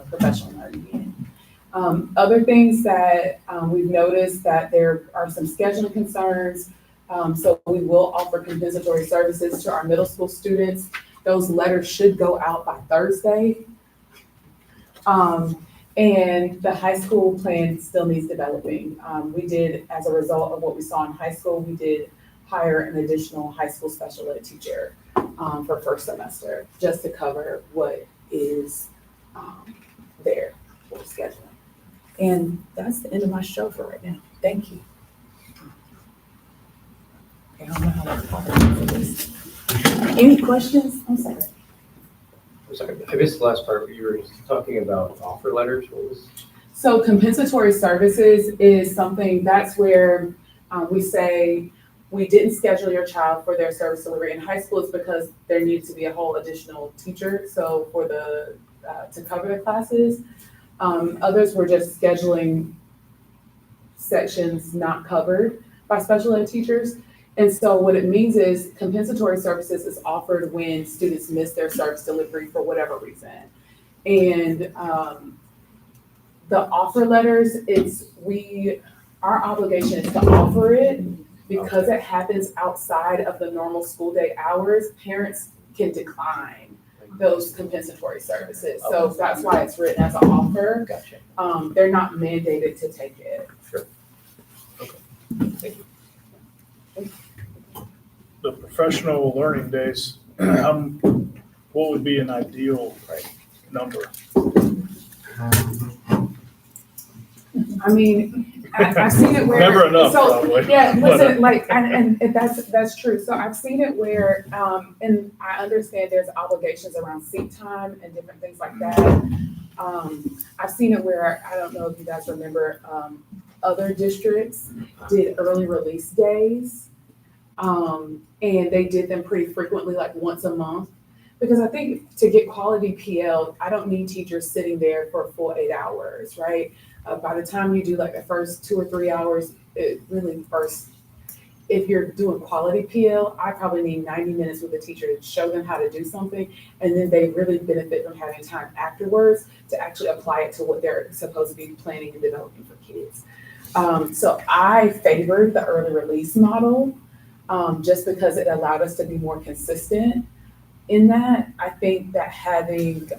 Speaker 8: professional learning in. Other things that we've noticed that there are some scheduling concerns. So we will offer compensatory services to our middle school students. Those letters should go out by Thursday. And the high school plan still needs developing. We did, as a result of what we saw in high school, we did hire an additional high school special ed teacher for first semester, just to cover what is there for scheduling. And that's the end of my show for right now. Thank you. Okay, I don't know how much time for this. Any questions? I'm sorry.
Speaker 7: I'm sorry, I missed the last part. You were talking about offer letters. What was?
Speaker 8: So compensatory services is something that's where we say we didn't schedule your child for their service delivery. In high school, it's because there needs to be a whole additional teacher. So for the to cover the classes. Others were just scheduling sections not covered by special ed teachers. And so what it means is compensatory services is offered when students miss their service delivery for whatever reason. And the offer letters, our obligation is to offer it because it happens outside of the normal school day hours. Parents can decline those compensatory services. So that's why it's written as an offer.
Speaker 7: Gotcha.
Speaker 8: They're not mandated to take it.
Speaker 7: Sure. Okay. Thank you.
Speaker 1: The professional learning days, what would be an ideal number?
Speaker 8: I've seen it where.
Speaker 1: Never enough, probably.
Speaker 8: Yeah, listen, and that's true. So I've seen it where, and I understand there's obligations around seat time and different things like that. I've seen it where, I don't know if you guys remember, other districts did early release days. And they did them pretty frequently, like once a month. Because I think to get quality PL, I don't need teachers sitting there for a full 8 hours, right? By the time you do like the first 2 or 3 hours, if you're doing quality PL, I probably need 90 minutes with a teacher to show them how to do something. And then they really benefit from having time afterwards to actually apply it to what they're supposed to be planning and developing for kids. So I favored the early release model just because it allowed us to be more consistent in that. I think that having,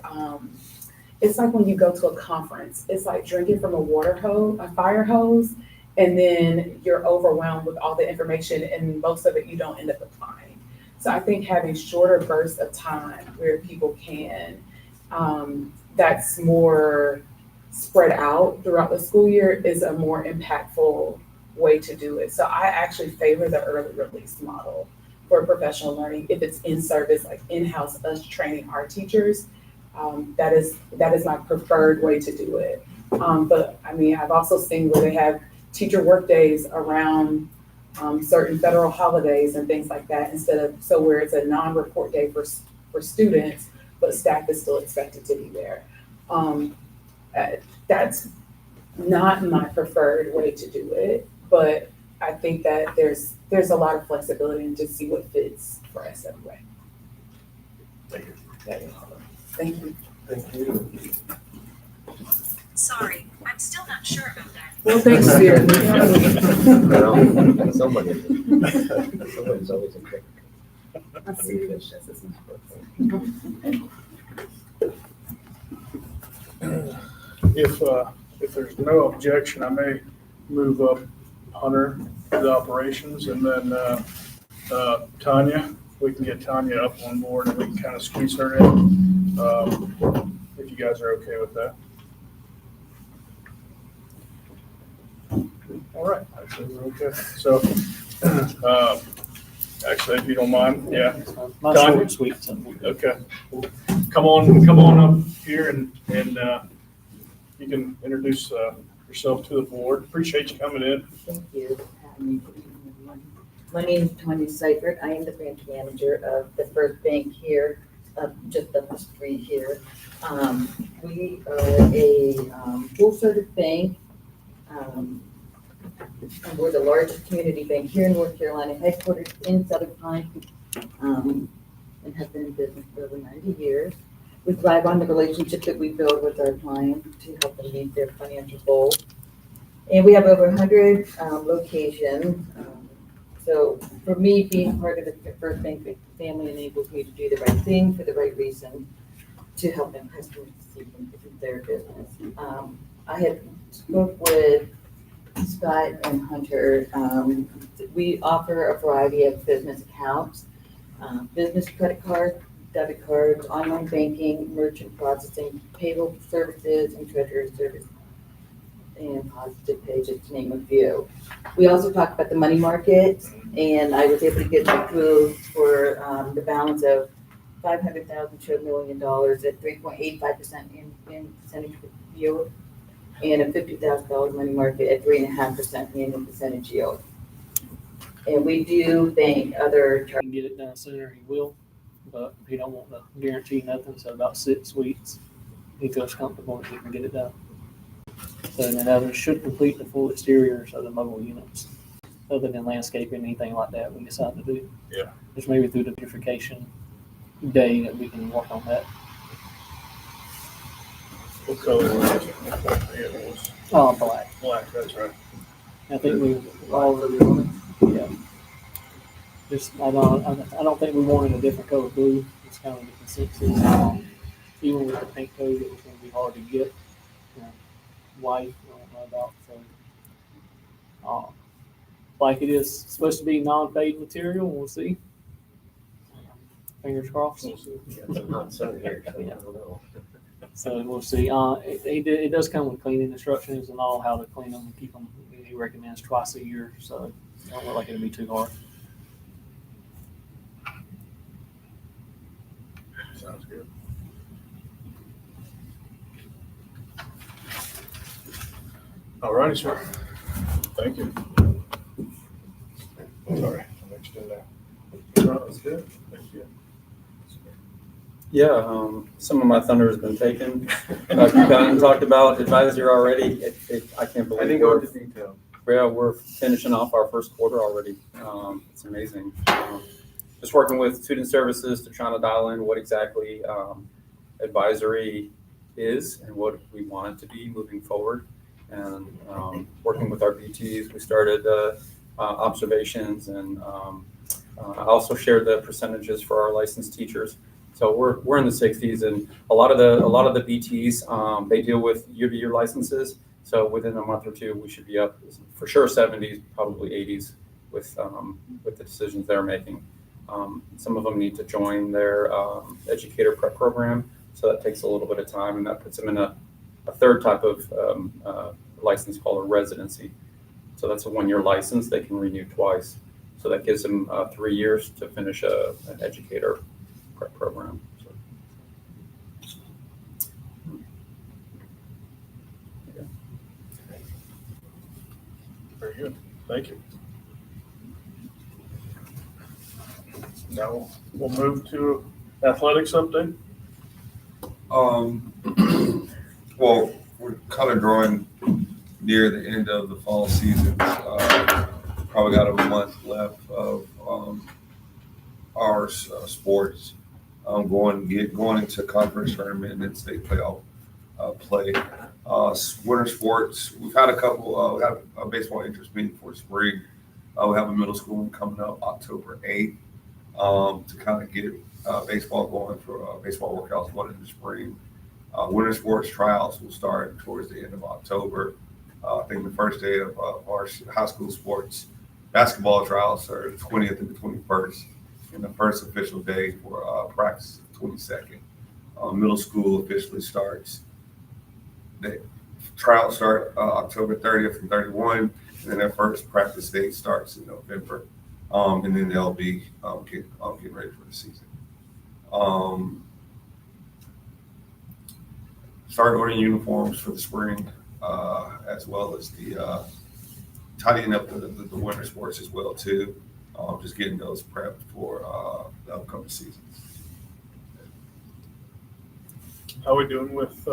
Speaker 8: it's like when you go to a conference, it's like drinking from a fire hose, and then you're overwhelmed with all the information and most of it you don't end up applying. So I think having shorter bursts of time where people can, that's more spread out throughout the school year is a more impactful way to do it. So I actually favor the early release model for professional learning. If it's in service, like in-house, us training our teachers, that is my preferred way to do it. But I mean, I've also seen where they have teacher work days around certain federal holidays and things like that, so where it's a non-report day for students, but staff is still expected to be there. That's not my preferred way to do it, but I think that there's a lot of flexibility and just see what fits for us anyway. Thank you.
Speaker 5: Thank you.
Speaker 9: Sorry, I'm still not sure about that.
Speaker 8: Well, thanks, dear.
Speaker 7: Well, somebody's always a trick.
Speaker 8: Let's see.
Speaker 1: If there's no objection, I may move up Hunter to the operations, and then Tanya, we can get Tanya up on board and we can kind of squeeze her in, if you guys are okay with that. All right, actually, we're okay. So, actually, if you don't mind, yeah.
Speaker 10: My
Speaker 1: Tanya?
Speaker 10: short and sweet.
Speaker 1: Okay. Come on up here and you can introduce yourself to the board. Appreciate you coming in.
Speaker 11: Thank you. My name is Tanya Seifert. I am the branch manager of the First Bank here, just up the street here. We are a full-service bank. And we're the largest community bank here in North Carolina, headquartered in Southern Pines, and have been in business for over 90 years. We thrive on the relationship that we build with our clients to help them meet their financial goals. And we have over 100 locations. So for me, being part of the First Bank family enables me to do the right thing for the right reason to help them customers succeed in their business. I had spoke with Scott and Hunter. We offer a variety of business accounts, business credit card, debit cards, online banking, merchant processing, payroll services, and treasury service, and positive pay, just to name a few. We also talked about the money market, and I was able to get approved for the balance of $500,000 to $1 million at 3.85% in percentage yield, and a $50,000 money market at 3.5% annual percentage yield. And we do thank other.
Speaker 10: If he can get it done sooner, he will, but he don't want to guarantee nothing, so about 6 weeks, he feels comfortable that he can get it done. So then others should complete the full exteriors of the mobile units, other than landscaping, anything like that we decide to do.
Speaker 1: Yeah.
Speaker 10: Just maybe through the beautification day that we can work on that.
Speaker 1: What color was it? It was
Speaker 10: Black.
Speaker 1: black, that's right.
Speaker 10: I think we all, yeah. Just, I don't think we wanted a different color blue. It's kind of the consensus. Even with the paint code, it was going to be hard to get. White, I don't know about, so. Like it is supposed to be non-fade material, we'll see. Fingers crossed.
Speaker 7: I'm not sun here, so I don't know.
Speaker 10: So we'll see. It does come with cleaning instructions and all, how to clean them and keep them. He recommends twice a year, so it don't look like it'll be too hard.
Speaker 1: Sounds good. All righty, sir. Thank you. Sorry, I mixed it there. No, that's good. Thank you.
Speaker 12: Yeah, some of my thunder has been taken. We've gotten and talked about advisory already. I can't believe.
Speaker 5: I didn't go into detail.
Speaker 12: Yeah, we're finishing off our first quarter already. It's amazing. Just working with student services to try to dial in what exactly advisory is and what we want it to be moving forward. And working with our BTs, we started observations, and I also shared the percentages for our licensed teachers. So we're in the 60s, and a lot of the BTs they deal with year-to-year licenses. So within a month or two, we should be up for sure 70s, probably 80s with the decisions they're making. Some of them need to join their educator prep program, so that takes a little bit of time, and that puts them in a third type of license called a residency. So that's a 1-year license they can renew twice. So that gives them 3 years to finish an educator prep program. So, yeah.
Speaker 1: Very good. Thank you. Now we'll move to athletics update.
Speaker 13: Well, we're kind of growing near the end of the fall season. Probably got a month left of our sports. going into conference tournament and then state playoff play. Winter sports, we've had a couple, we have a baseball interest meeting for spring. We have a middle school one coming up October 8th to kind of get baseball going for baseball workouts going in the spring. Winter sports tryouts will start towards the end of October. I think the first day of our high school sports basketball tryouts are the 20th and the 21st, and the first official day for practice is the 22nd. Middle school officially starts. The tryouts start October 30th and 31, and then their first practice day starts in November, and then they'll be getting ready for the season. Start ordering uniforms for the spring, as well as the tidying up the winter sports as well too. Just getting those prepped for the upcoming season.
Speaker 1: How are we doing with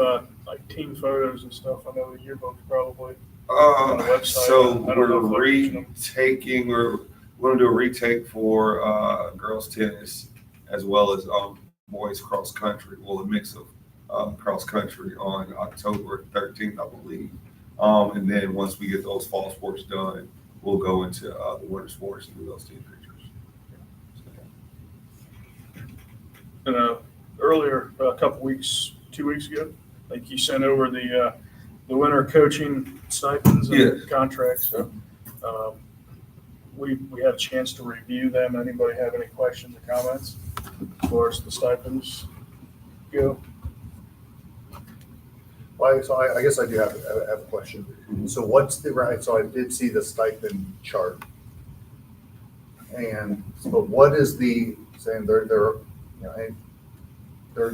Speaker 1: like team photos and stuff? I know the yearbook's probably on the website.
Speaker 13: So
Speaker 1: I don't
Speaker 13: we're
Speaker 1: know if they're using them.
Speaker 13: retaking, we're going to do a retake for girls tennis as well as boys cross country. Well, a mix of cross country on October 13th, I believe. And then once we get those fall sports done, we'll go into the winter sports and do those team pictures.
Speaker 1: And earlier, a couple weeks, 2 weeks ago, I think you sent over the winter coaching stipends and
Speaker 13: Yes.
Speaker 1: contracts. So we had a chance to review them. Anybody have any questions or comments as far as the stipends go?
Speaker 4: Well, so I guess I do have a question. So what's the right, so I did see the stipend chart. But what is the, saying they're, you know, they're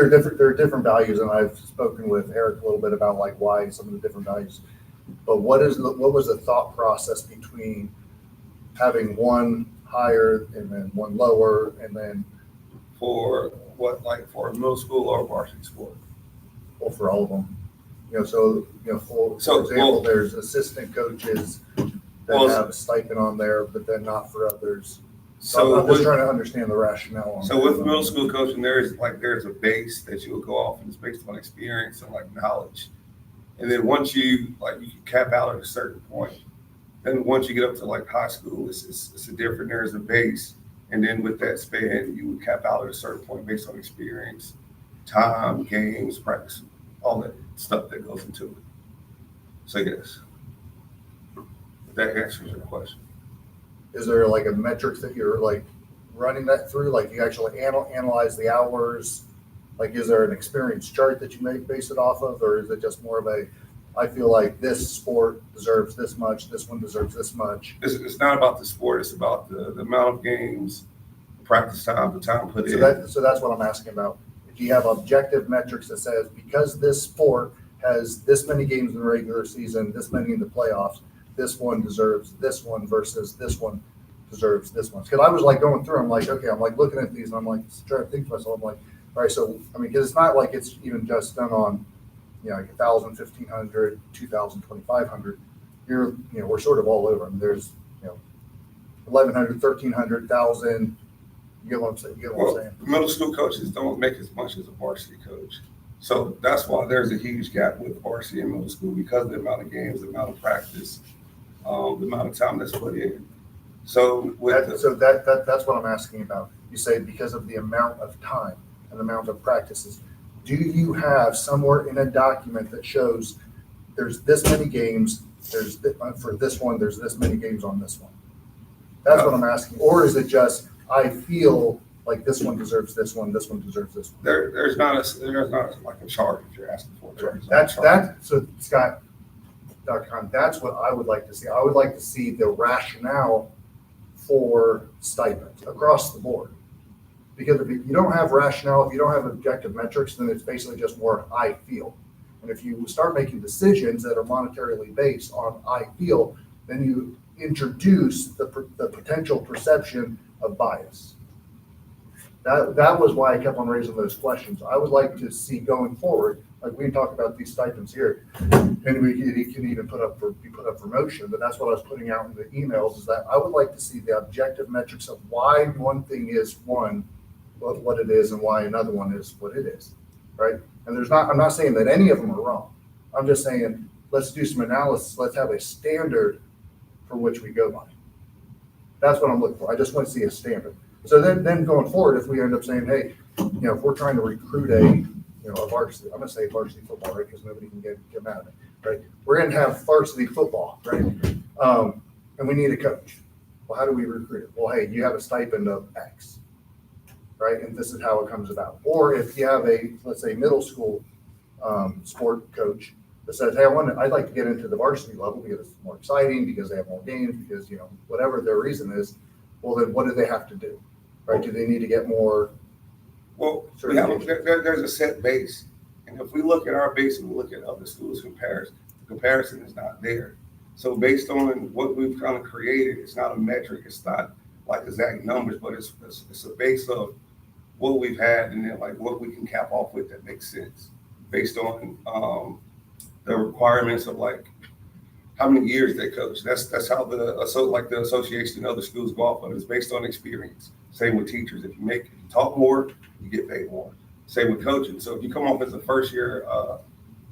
Speaker 4: different values, and I've spoken with Eric a little bit about like why some of the different values. But what was the thought process between having one higher and then one lower, and then
Speaker 13: For what, like for a middle school or varsity sport?
Speaker 4: well, for all of them? You know, so, you know, for
Speaker 13: So,
Speaker 4: example,
Speaker 13: well-
Speaker 4: there's assistant coaches that
Speaker 13: Well,
Speaker 4: have a stipend on there, but then not for others.
Speaker 13: So
Speaker 4: I'm just
Speaker 13: with,
Speaker 4: trying to understand the rationale on
Speaker 13: so
Speaker 4: that.
Speaker 13: with middle school coaching, there's a base that you will go off, and it's based on experience and like knowledge. And then once you can cap out at a certain point. Then once you get up to like high school, it's a different, there's a base. And then with that span, you would cap out at a certain point based on experience, time, games, practice, all that stuff that goes into it. So yes, that answers your question.
Speaker 4: Is there like a metrics that you're like running that through? Like you actually analyze the hours? Like, is there an experience chart that you may base it off of? Or is it just more of a, I feel like this sport deserves this much, this one deserves this much?
Speaker 13: It's not about the sport, it's about the amount of games, practice time, the time put in.
Speaker 4: So that's what I'm asking about. If you have objective metrics that says, because this sport has this many games in the regular season, this many in the playoffs, this one deserves this one versus this one deserves this one. Because I was like going through, I'm like, okay, I'm like looking at these and I'm like trying to think to myself, I'm like, all right, so, I mean, because it's not like it's even just done on, you know, like 1,000, 1,500, 2,000, 2,500. You know, we're sort of all over. I mean, there's, you know, 1,100, 1,300, 1,000. You get what I'm saying?
Speaker 13: Well, middle school coaches don't make as much as a varsity coach. So that's why there's a huge gap with varsity and middle school, because of the amount of games, the amount of practice, the amount of time that's put in. So
Speaker 4: that's what I'm asking about. You say because of the amount of time and amount of practices. Do you have somewhere in a document that shows there's this many games, for this one, there's this many games on this one? That's what I'm asking. Or is it just, I feel like this one deserves this one deserves this one?
Speaker 13: there's not like a chart if you're asking for a chart.
Speaker 4: So Scott, Dr. Khan, that's what I would like to see. I would like to see the rationale for stipends across the board. Because if you don't have rationale, if you don't have objective metrics, then it's basically just more I feel. And if you start making decisions that are monetarily based on I feel, then you introduce the potential perception of bias. That was why I kept on raising those questions. I would like to see going forward, like we talk about these stipends here, and it can even be put up for motion, but that's what I was putting out in the emails, is that I would like to see the objective metrics of why one thing is one what it is and why another one is what it is, right? And I'm not saying that any of them are wrong. I'm just saying, let's do some analysis. Let's have a standard for which we go by. That's what I'm looking for. I just want to see a standard. So then going forward, if we end up saying, hey, if we're trying to recruit a varsity, I'm going to say varsity football, right? Because nobody can get mad at me, right? We're going to have varsity football, right? And we need a coach. Well, how do we recruit it? Well, hey, you have a stipend of X, right? And this is how it comes about. Or if you have let's say middle school sport coach that says, hey, I'd like to get into the varsity level because it's more exciting, because they have more games, because, whatever their reason is, well, then what do they have to do, right? Do they need to get more?
Speaker 13: Well, there's a set base. And if we look at our base and we look at other schools' comparison is not there. So based on what we've kind of created, it's not a metric. It's not like exact numbers, but it's a base of what we've had and then like what we can cap off with that makes sense based on the requirements of like how many years they coach. That's how the association and other schools go off of. It's based on experience. Same with teachers. If you talk more, you get paid more. Same with coaching. So if you come off as a first year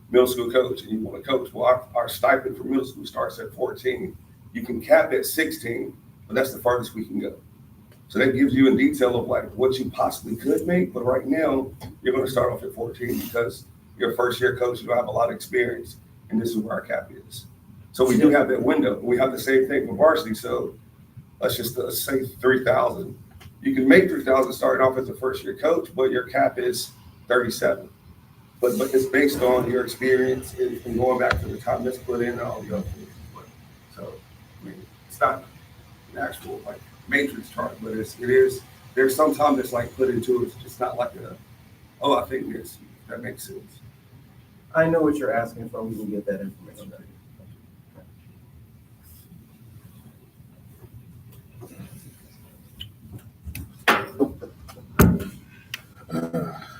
Speaker 13: middle school coach and you want to coach, well, our stipend for middle school starts at 14. You can cap at 16, but that's the farthest we can go. So that gives you in detail of like what you possibly could make. But right now, you're going to start off at 14 because you're a first year coach, you don't have a lot of experience, and this is where our cap is. So we do have that window. We have the same thing for varsity. So let's just say 3,000. You can make 3,000 starting off as a first year coach, but your cap is 37. But it's based on your experience and going back to the time that's put in and all the other things. So I mean, it's not an actual like matrix chart, but there's sometimes it's like put into it. It's just not like I think this. That makes sense.
Speaker 5: I know what you're asking for. We can get that information.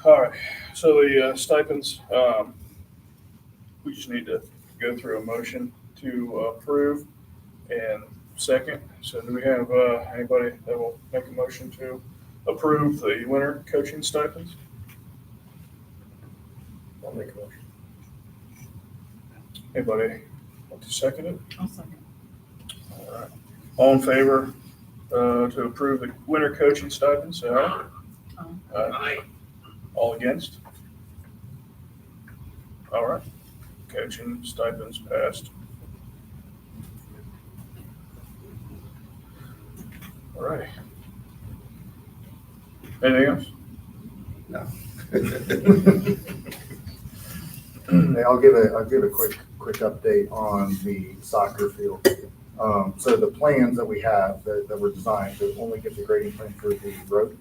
Speaker 1: All right, so the stipends, we just need to go through a motion to approve and second. So do we have anybody that will make a motion to approve the winter coaching stipends?
Speaker 7: I'll make a motion.
Speaker 1: Anybody want to second it?
Speaker 8: I'll second.
Speaker 1: All right. All in favor to approve the winter coaching stipends, say aye.
Speaker 6: Aye.
Speaker 1: All against? All right, coaching stipends passed. All right. Anything else?
Speaker 13: No.
Speaker 4: Hey, I'll give a quick update on the soccer field. So the plans that we have that were designed, that only gives a grading plan for the road,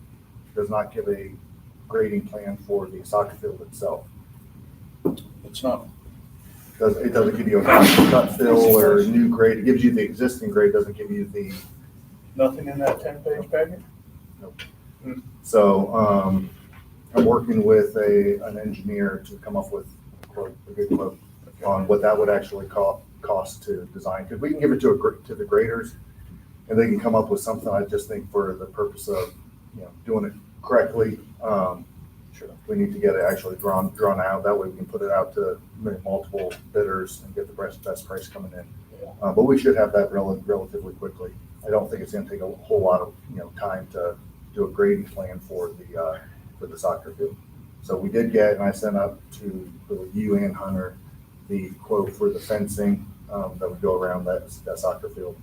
Speaker 4: does not give a grading plan for the soccer field itself.
Speaker 1: It's not.
Speaker 4: It doesn't give you a cut fill or new grade. It gives you the existing grade, doesn't give you the.
Speaker 1: Nothing in that 10-page packet?
Speaker 4: So I'm working with an engineer to come up with a good quote on what that would actually cost to design. Because we can give it to the graders and they can come up with something. I just think for the purpose of doing it correctly, we need to get it actually drawn out. That way we can put it out to multiple bidders and get the best price coming in. But we should have that relatively quickly. I don't think it's going to take a whole lot of time to do a grading plan for the soccer field. So we did get, and I sent up to you and Hunter the quote for the fencing that would go around that soccer field.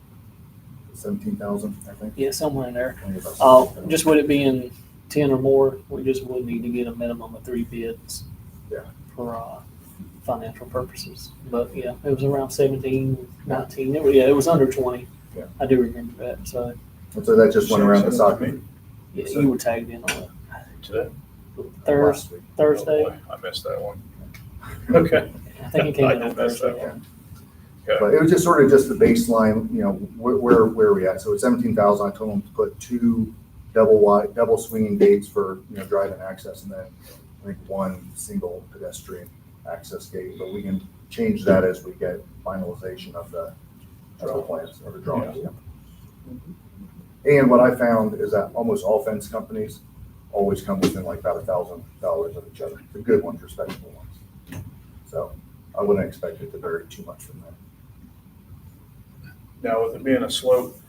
Speaker 4: 17,000, I think.
Speaker 10: Yeah, somewhere in there.
Speaker 4: I think it's about 17,000.
Speaker 10: Just with it being 10 or more, we just would need to get a minimum of 3 bids.
Speaker 4: Yeah.
Speaker 10: For financial purposes. But yeah, it was around 17, 19. It was under 20.
Speaker 4: Yeah.
Speaker 10: I do remember that. So
Speaker 4: And so that just went around the soccer.
Speaker 10: yeah, you were tagged in on it.
Speaker 1: Today?
Speaker 4: Last week.
Speaker 10: Thursday.
Speaker 1: Oh, boy, I missed that one. Okay.
Speaker 10: I think it came in
Speaker 1: I
Speaker 10: on
Speaker 1: did miss that
Speaker 10: Thursday.
Speaker 1: one.
Speaker 4: But it was just sort of just the baseline, where are we at? So it's 17,000. I told them to put 2 double swinging gates for, driving access, and then I think 1 single pedestrian access gate. But we can change that as we get finalization of the plans or the drawings. Yeah. And what I found is that almost all fence companies always come within like about $1,000 of each other, the good ones, respectable ones. So I wouldn't expect it to vary too much from there.
Speaker 1: Now, with it being a slope,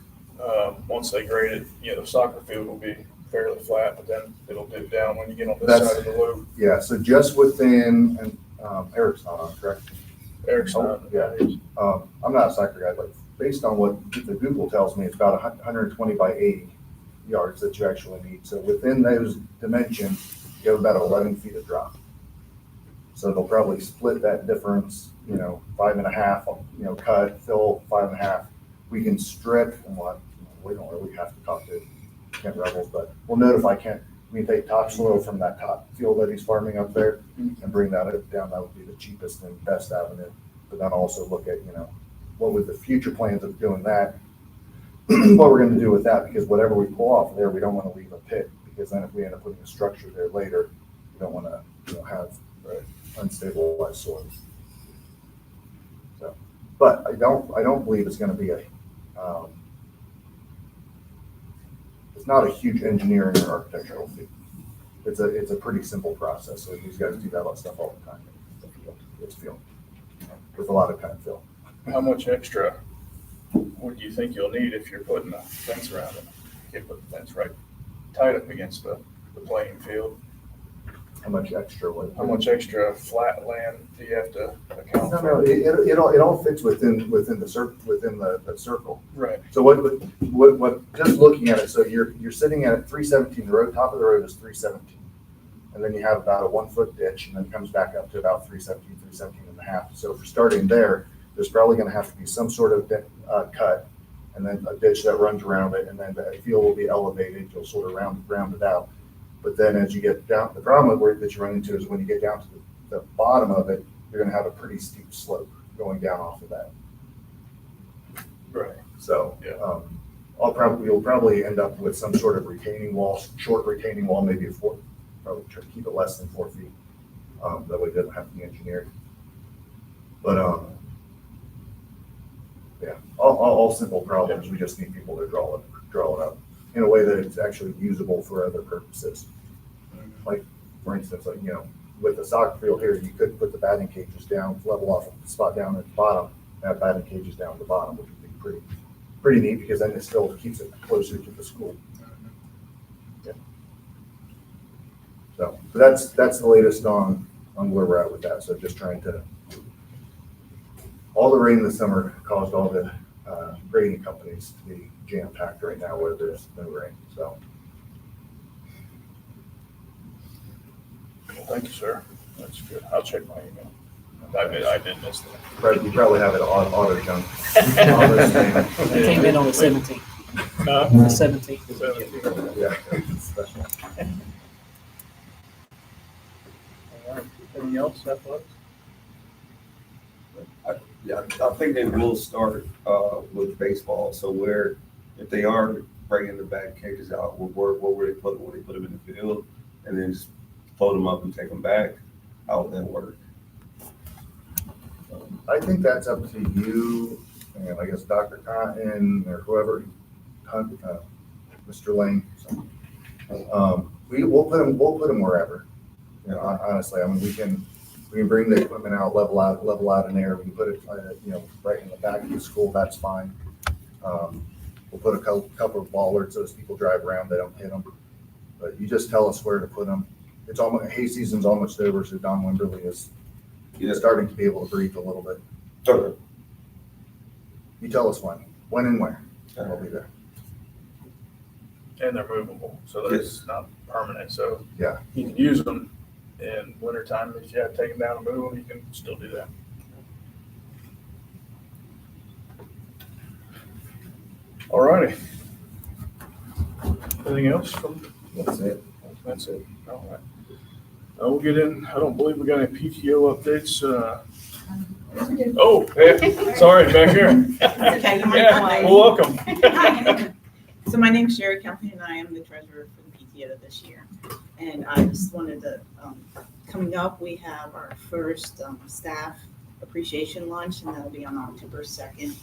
Speaker 1: once they grade it, the soccer field will be fairly flat, but then it'll dip down when you get on this
Speaker 4: That's-
Speaker 1: side of the loop.
Speaker 4: Yeah, so just within, and Eric's not on, correct?
Speaker 1: Eric's not.
Speaker 4: Yeah. I'm not a soccer guy, but based on what the Google tells me, it's about 120 by 80 yards that you actually need. So within those dimensions, you have about 11 feet of drop. So they'll probably split that difference, 5.5, cut, fill 5.5. We can strip and we don't really have to talk to Kent Rebels, but we'll notify Kent. We can take topsoil from that top field that he's farming up there and bring that down. That would be the cheapest and best avenue. But then also look at, what would the future plans of doing that, what we're going to do with that, because whatever we pull off there, we don't want to leave a pit, because then if we end up putting a structure there later, we don't want to, have unstabilized soils. So, but I don't believe it's going to be it's not a huge engineering or architectural feat. It's a pretty simple process. So these guys do that stuff all the time. It's field with a lot of cut fill.
Speaker 1: How much extra would you think you'll need if you're putting a fence around it? You can't put the fence right tight up against the playing field.
Speaker 4: How much extra?
Speaker 1: How much extra flat land do you have to account
Speaker 4: No,
Speaker 1: for?
Speaker 4: it all fits within the circle.
Speaker 1: Right.
Speaker 4: So what just looking at it, so you're sitting at 317, the road, top of the road is 317. And then you have about a 1 foot ditch, and then it comes back up to about 317 and a half. So if you're starting there, there's probably gonna have to be some sort of cut, and then a ditch that runs around it, and then the field will be elevated, you'll sort of round it out. But then as you get down, the problem that you run into is when you get down to the bottom of it, you're gonna have a pretty steep slope going down off of that.
Speaker 1: Right.
Speaker 4: So,
Speaker 1: Yeah.
Speaker 4: you'll probably end up with some sort of retaining wall, short retaining wall, maybe probably try to keep it less than 4 feet. That way it doesn't have to be engineered. But, yeah, all simple problems. We just need people to draw it up in a way that it's actually usable for other purposes. Like, for instance, with the soccer field here, you could put the batting cages down, level off the spot down at the bottom, and have batting cages down at the bottom, which would be pretty neat, because then it still keeps it closer to the school. Yeah. So that's the latest on where we're at with that. So just trying to, all the rain this summer caused all the grading companies to be jam-packed right now where there's no rain, so.
Speaker 1: Well, thank you, sir. That's good. I'll check my email. I did miss that.
Speaker 4: You probably have it auto junk.
Speaker 10: It came in on the 17th. The 17th.
Speaker 4: Yeah. Special.
Speaker 1: All right. Anything else, athletics?
Speaker 13: Yeah, I think they will start with baseball. So if they are bringing the batting cages out, where they put them? Will they put them in the field and then just float them up and take them back? How would that work?
Speaker 4: I think that's up to you, and I guess Dr. Cotton or whoever, Mr. Lane. We'll put them wherever. Honestly, I mean, we can bring the equipment out, level out an area. We can put it, right in the back of the school. That's fine. We'll put a couple of bollards so as people drive around, they don't hit them. But you just tell us where to put them. It's almost, hay season's almost over, so Don Wimberly is starting to be able to breathe a little bit.
Speaker 13: Okay.
Speaker 4: You tell us when and where, and we'll be there.
Speaker 1: And they're movable, so that's not permanent. So
Speaker 4: Yeah.
Speaker 1: you can use them in wintertime. If you have to take them down and move them, you can still do that. All righty. Anything else from?
Speaker 4: That's it.
Speaker 1: That's it. All right. We'll get in. I don't believe we got any PTO updates. Oh, hey, sorry, back here.
Speaker 14: Okay, you might
Speaker 1: Yeah,
Speaker 14: not
Speaker 1: well, welcome.
Speaker 14: So my name's Sherry Kelly, and I am the treasurer for the PTO this year. And I just wanted to, coming up, we have our first staff appreciation lunch, and that'll be on October 2nd.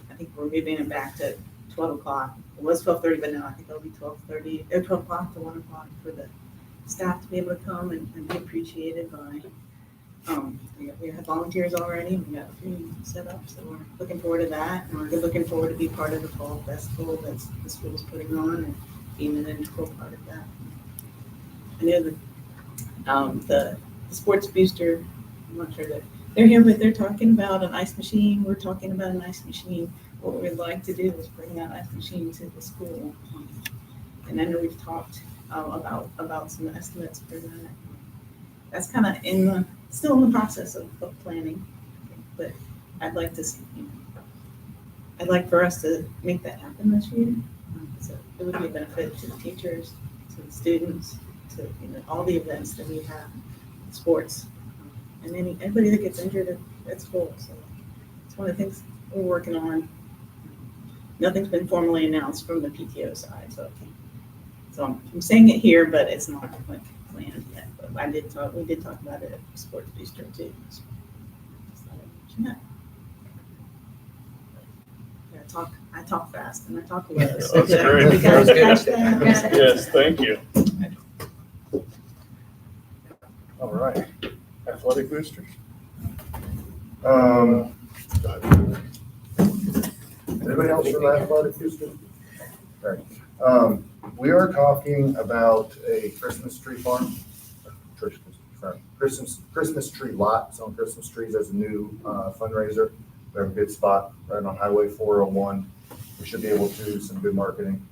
Speaker 14: I think we're moving it back to 12 o'clock. It was 12:30, but now I think it'll be 12:30, or 12 o'clock to 1 o'clock for the staff to be able to come and be appreciated by, we have volunteers already, we got a few set up, so we're looking forward to that. And we're looking forward to be part of the fall festival that's the school's putting on and being an integral part of that. I know the sports booster, I'm not sure that they're here, but they're talking about an ice machine. We're talking about an ice machine. What we'd like to do is bring that ice machine to the school. And I know we've talked about some estimates for that. That's kind of still in the process of planning, but I'd like to see, I'd like for us to make that happen this year. So it would be a benefit to the teachers, to the students, to all the events that we have, sports, and anybody that gets injured at school. So it's one of the things we're working on. Nothing's been formally announced from the PTO side, so I'm saying it here, but it's not like planned yet. But we did talk about it at Sports Booster too. So yeah. I talk fast and I talk a lot. So
Speaker 1: That's great.
Speaker 14: you guys
Speaker 1: That's
Speaker 14: catch
Speaker 1: good.
Speaker 14: that?
Speaker 1: Yes, thank you. All right, athletic boosters.
Speaker 4: Anybody else from the athletic Houston? All right. We are talking about a Christmas tree farm, Christmas tree lot, selling Christmas trees as a new fundraiser. We have a good spot right on Highway 401. We should be able to do some good marketing.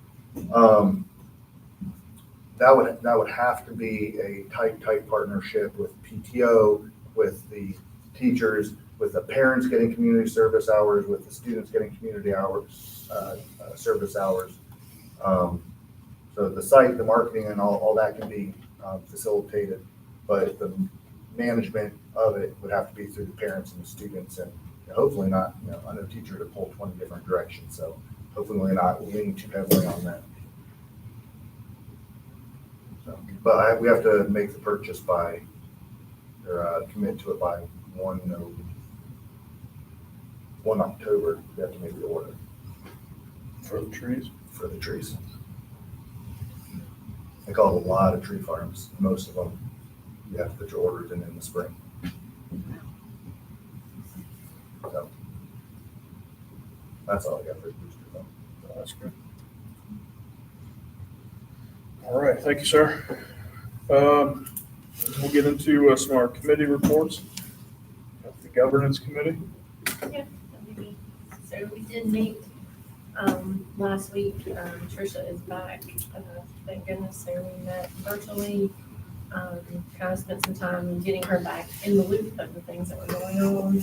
Speaker 4: That would have to be a tight partnership with PTO, with the teachers, with the parents getting community service hours, with the students getting community hours, service hours. So the site, the marketing, and all that can be facilitated, but the management of it would have to be through the parents and the students, and hopefully not. I know teachers are pulled 20 different directions, so hopefully we're not leaning too heavily on that. So, but we have to make the purchase by, or commit to it by 1 October. We have to make the order
Speaker 1: For the trees?
Speaker 4: for the trees. I call it a lot of tree farms. Most of them, you have to put your orders in the spring. So that's all I got for the booster fund.
Speaker 1: That's good. All right, thank you, sir. We'll get into some of our committee reports. Got the governance committee.
Speaker 15: Yeah, so we did meet last week. Tricia is back, thank goodness. So we met virtually, kind of spent some time getting her back in the loop of the things that were going on.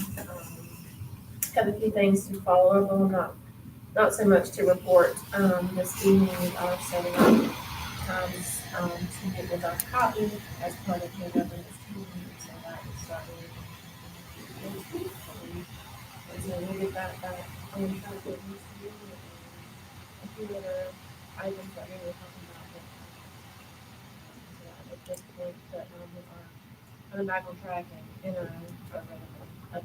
Speaker 15: Have a few things to follow up on, not so much to report. This evening we are setting up times to get with our copy as part of the governance team. So that is starting next week. And so we'll get that back on track with this year. A few other items that we were talking about. But at this point, that we are coming back on track and in our regular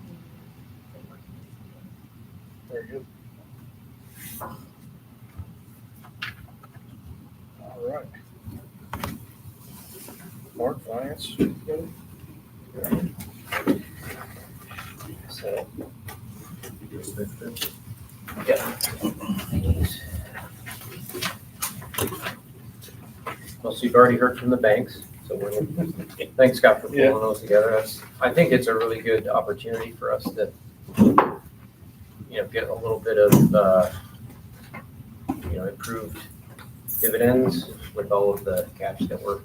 Speaker 1: Very good. All right. Mark, finance.
Speaker 7: So,
Speaker 4: Yeah.
Speaker 7: yeah. Well, so you've already heard from the banks, so thanks, Scott, for pulling those together. I think it's a really good opportunity for us to, get a little bit of, improved dividends with all of the cash that we're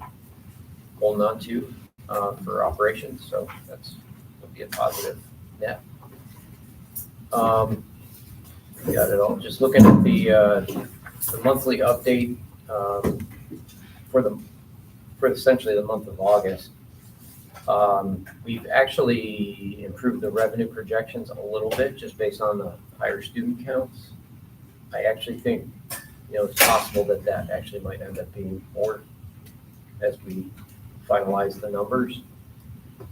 Speaker 7: holding on to for operations. So will be a positive net. Got it all. Just looking at the monthly update for essentially the month of August. We've actually improved the revenue projections a little bit just based on the higher student counts. I actually think, it's possible that actually might end up being more as we finalize the numbers.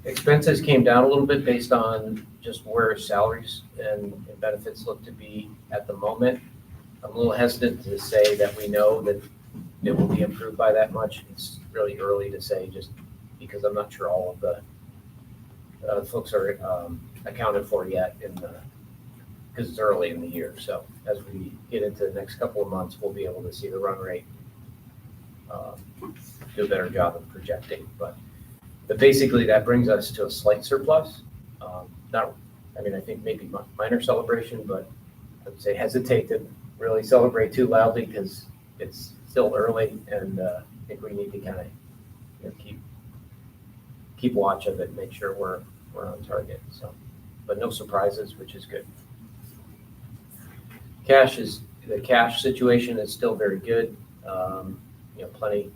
Speaker 7: Expenses came down a little bit based on just where salaries and benefits look to be at the moment. I'm a little hesitant to say that we know that it will be improved by that much. It's really early to say, just because I'm not sure all of the folks are accounted for yet because it's early in the year. So as we get into the next couple of months, we'll be able to see the run rate, do a better job of projecting. But basically that brings us to a slight surplus. I think maybe minor celebration, but I'd say hesitate to really celebrate too loudly because it's still early, and I think we need to kind of keep watch of it, make sure we're on target. So, but no surprises, which is good. The cash situation is still very good. Plenty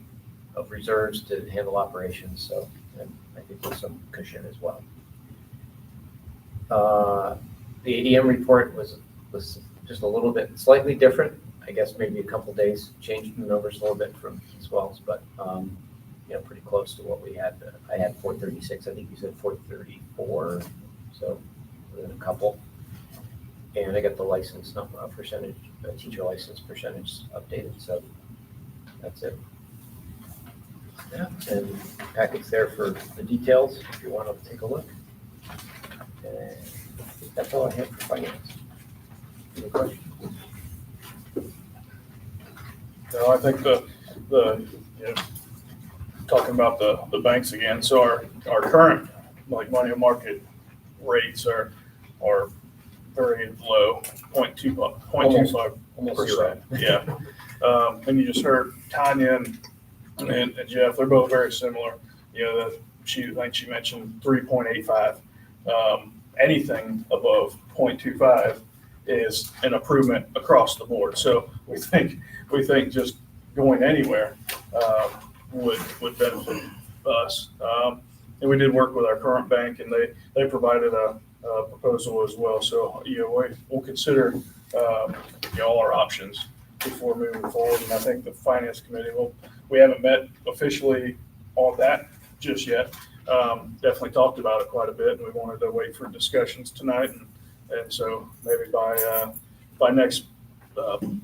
Speaker 7: of reserves to handle operations. So, and I think there's some cushion as well. The ADM report was just a little bit slightly different. I guess maybe a couple days changed the numbers a little bit from Swells, but pretty close to what we had. I had 436. I think you said 434. So within a couple. And I got the license percentage, teacher license percentage updated. So that's it. Yeah, and packets there for the details if you want to take a look. And I think that's all I have for finance. Any questions?
Speaker 1: No, I think talking about the banks again. So our current money market rates are very low, 0.25%.
Speaker 7: Almost zero.
Speaker 1: Yeah. And you just heard Tanya and Jeff, they're both very similar. I think she mentioned 3.85. Anything above 0.25 is an improvement across the board. So we think just going anywhere would benefit us. And we did work with our current bank, and they provided a proposal as well. So we'll consider all our options before moving forward. And I think the finance committee we haven't met officially on that just yet. Definitely talked about it quite a bit, and we wanted to wait for discussions tonight. And so maybe by next monthly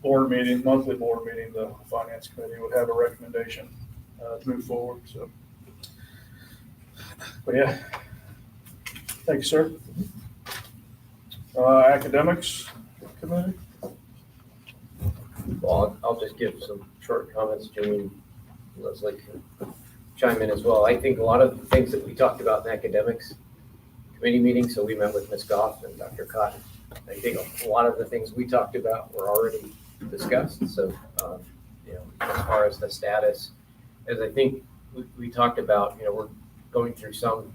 Speaker 1: board meeting, the finance committee would have a recommendation to move forward. So, but yeah, thank you, sir. Academics committee.
Speaker 7: Well, I'll just give some short comments. Jimmy and Leslie can chime in as well. I think a lot of the things that we talked about in academics committee meeting, so we met with Ms. Goff and Dr. Cotton. I think a lot of the things we talked about were already discussed. So, as far as the status, as I think we talked about, we're going through some,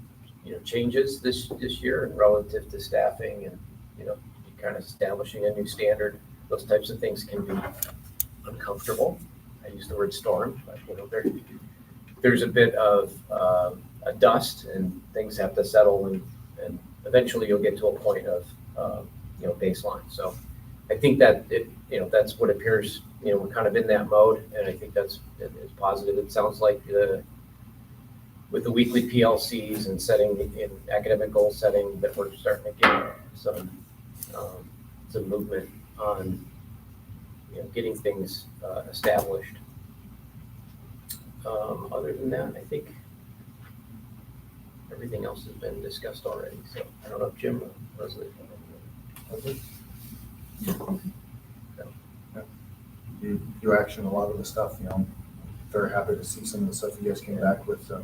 Speaker 7: changes this year relative to staffing and, kind of establishing a new standard. Those types of things can be uncomfortable. I use the word storm, but, there's a bit of a dust, and things have to settle, and eventually you'll get to a point of baseline. So I think that that's what appears. We're kind of in that mode, and I think it's positive. It sounds like with the weekly PLCs and setting in academic goal setting, that we're starting to get some movement on getting things established. Other than that, I think everything else has been discussed already. So I don't know if Jim or Leslie.
Speaker 4: You action a lot of the stuff. I'm very happy to see some of the stuff you guys came back with. So.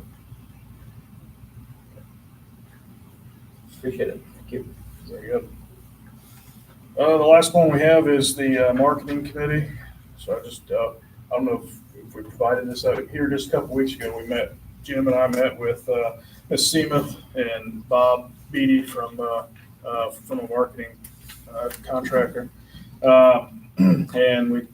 Speaker 7: Appreciate it. Thank you.
Speaker 1: Very good. The last one we have is the marketing committee. So I don't know if we provided this out here just a couple weeks ago. Jim and I met with Ms. Seamuth and Bob Beatty from a marketing contractor. And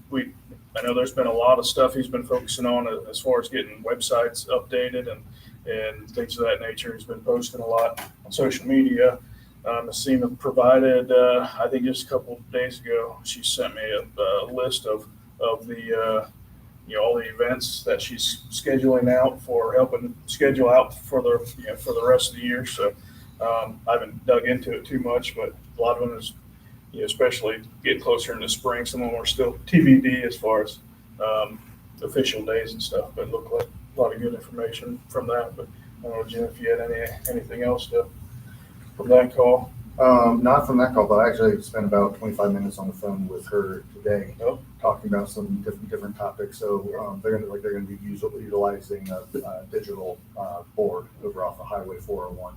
Speaker 1: I know there's been a lot of stuff he's been focusing on as far as getting websites updated and things of that nature. He's been posting a lot on social media. Ms. Seamuth provided, I think just a couple of days ago, she sent me a list of the all the events that she's scheduling out helping schedule out for the rest of the year. So I haven't dug into it too much, but a lot of them is, especially getting closer into spring. Some of them are still TBD as far as official days and stuff, but it looked like a lot of good information from that. But I don't know, Jim, if you had anything else from that call.
Speaker 4: Not from that call, but I actually spent about 25 minutes on the phone with her today, talking about some different topics. So they're gonna be utilizing a digital board over off of Highway 401.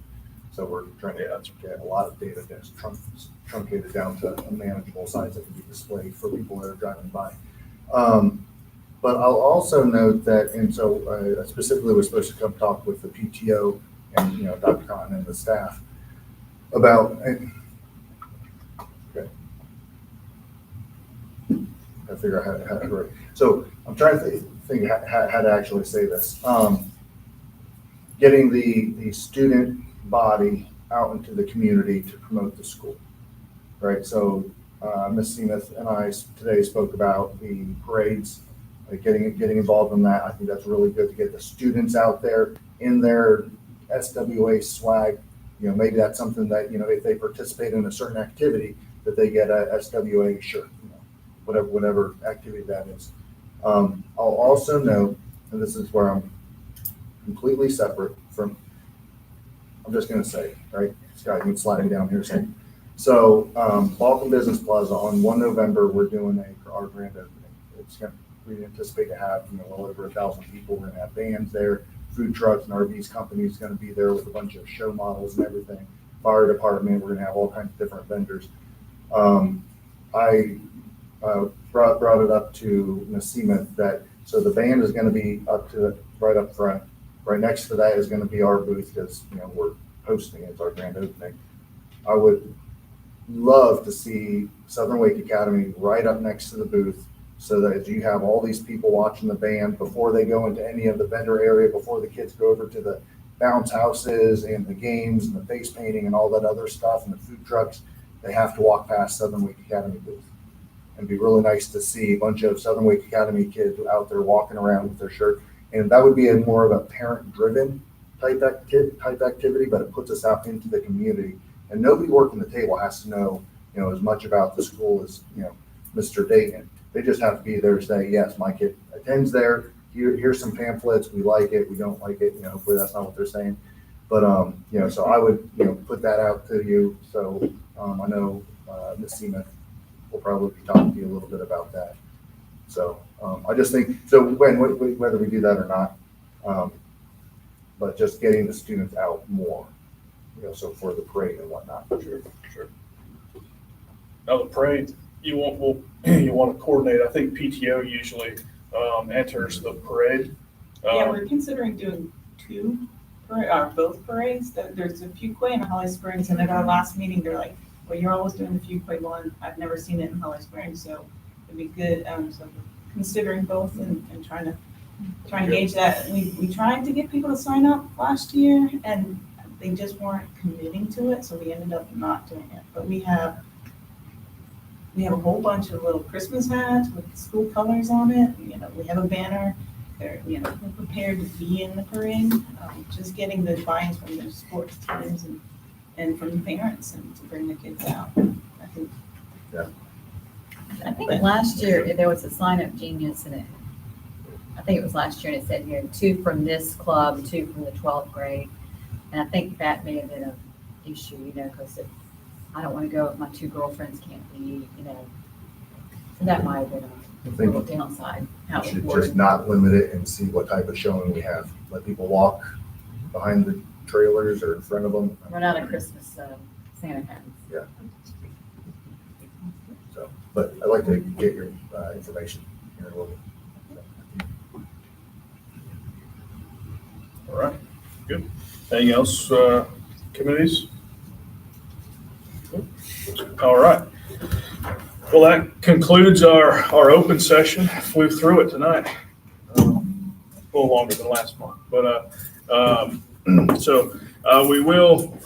Speaker 4: So we're trying to get a lot of data that's truncated down to a manageable size that can be displayed for people that are driving by. But I'll also note that, and so I specifically was supposed to come talk with the PTO and Dr. Cotton and the staff about, okay, I figure out how to, so I'm trying to think how to actually say this. Getting the student body out into the community to promote the school, right? So Ms. Seamuth and I today spoke about the parades, like getting involved in that. I think that's really good to get the students out there in their SWA swag. Maybe that's something that, if they participate in a certain activity, that they get a SWA shirt, whatever activity that is. I'll also note, and this is where I'm completely separate from, I'm just going to say, right? Scott, you can slide me down here saying. So, Balkan Business Plaza on 1 November, we're doing our grand opening. We anticipate to have, well over 1,000 people. We're going to have bands there, food trucks and RVs companies going to be there with a bunch of show models and everything. Fire department, we're going to have all kinds of different vendors. I brought it up to Ms. Seamuth that, so the band is going to be right up front. Right next to that is going to be our booth because, we're hosting it. It's our grand opening. I would love to see Southern Wake Academy right up next to the booth so that you have all these people watching the band before they go into any of the vendor area, before the kids go over to the bounce houses and the games and the face painting and all that other stuff and the food trucks. They have to walk past Southern Wake Academy booth. And it'd be really nice to see a bunch of Southern Wake Academy kids out there walking around with their shirt. And that would be more of a parent-driven type activity, but it puts us out into the community. And nobody working the table has to know, as much about the school as, Mr. Dayton. They just have to be there to say, yes, my kid attends there. Here's some pamphlets. We like it. We don't like it. Hopefully that's not what they're saying. But, so I would, put that out to you. So I know Ms. Seamuth will probably be talking to you a little bit about that. So I just think, so whether we do that or not, but just getting the students out more, so for the parade and whatnot.
Speaker 1: Sure. Now the parade, you want to coordinate. I think PTO usually enters the parade.
Speaker 14: Yeah, we're considering doing both parades. There's a Fuquay and a Holly Springs, and at our last meeting, they're like, well, you're always doing the Fuquay one. I've never seen it in Holly Springs, so it'd be good. So considering both and trying to gauge that. We tried to get people to sign up last year, and they just weren't committing to it, so we ended up not doing it. But we have a whole bunch of little Christmas hats with school colors on it. We have a banner. We're prepared to be in the parade. Just getting the buy-ins from the sports teams and from the parents and to bring the kids out. I think.
Speaker 4: Yeah.
Speaker 11: I think last year there was a sign-up genius in it. I think it was last year, and it said, 2 from this club, 2 from the 12th grade. And I think that may have been an issue, because I don't want to go if my 2 girlfriends can't be, So that might have been a little downside. How
Speaker 4: We
Speaker 11: it
Speaker 4: should
Speaker 11: worked.
Speaker 4: just not limit it and see what type of showing we have. Let people walk behind the trailers or in front of them.
Speaker 11: We're not a Christmas Santa hats.
Speaker 4: Yeah. So, but I'd like to get your information here in a little bit.
Speaker 1: All right, good. Anything else, committees? All right. Well, that concludes our open session. Flew through it tonight. A little longer than last month, but so we will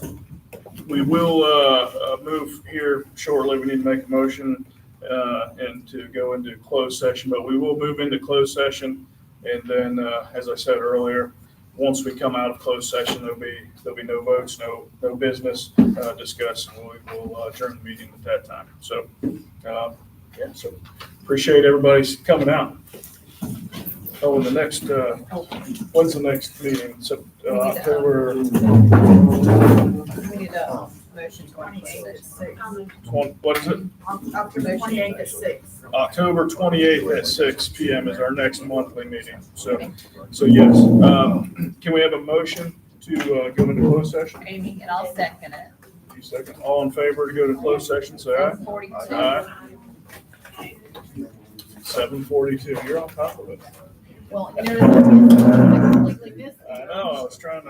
Speaker 1: move here shortly. We need to make a motion and to go into closed session, but we will move into closed session, and then as I said earlier, once we come out of closed session, there'll be no votes, no business discussed, and we will adjourn the meeting at that time. So, so appreciate everybody's coming out. Oh, and the next, when's the next meeting? So, October
Speaker 11: We need a motion to
Speaker 1: what is it?
Speaker 11: October 28th at 6.
Speaker 1: October 28th at 6 PM is our next monthly meeting. So yes, can we have a motion to go into closed session?
Speaker 11: Amy, and I'll second it.
Speaker 1: You second. All in favor to go to closed session, say aye.
Speaker 11: 42.
Speaker 1: Aye. 7:42. You're on top of it.
Speaker 11: Well, you know, completely missed.
Speaker 1: I know, I was trying to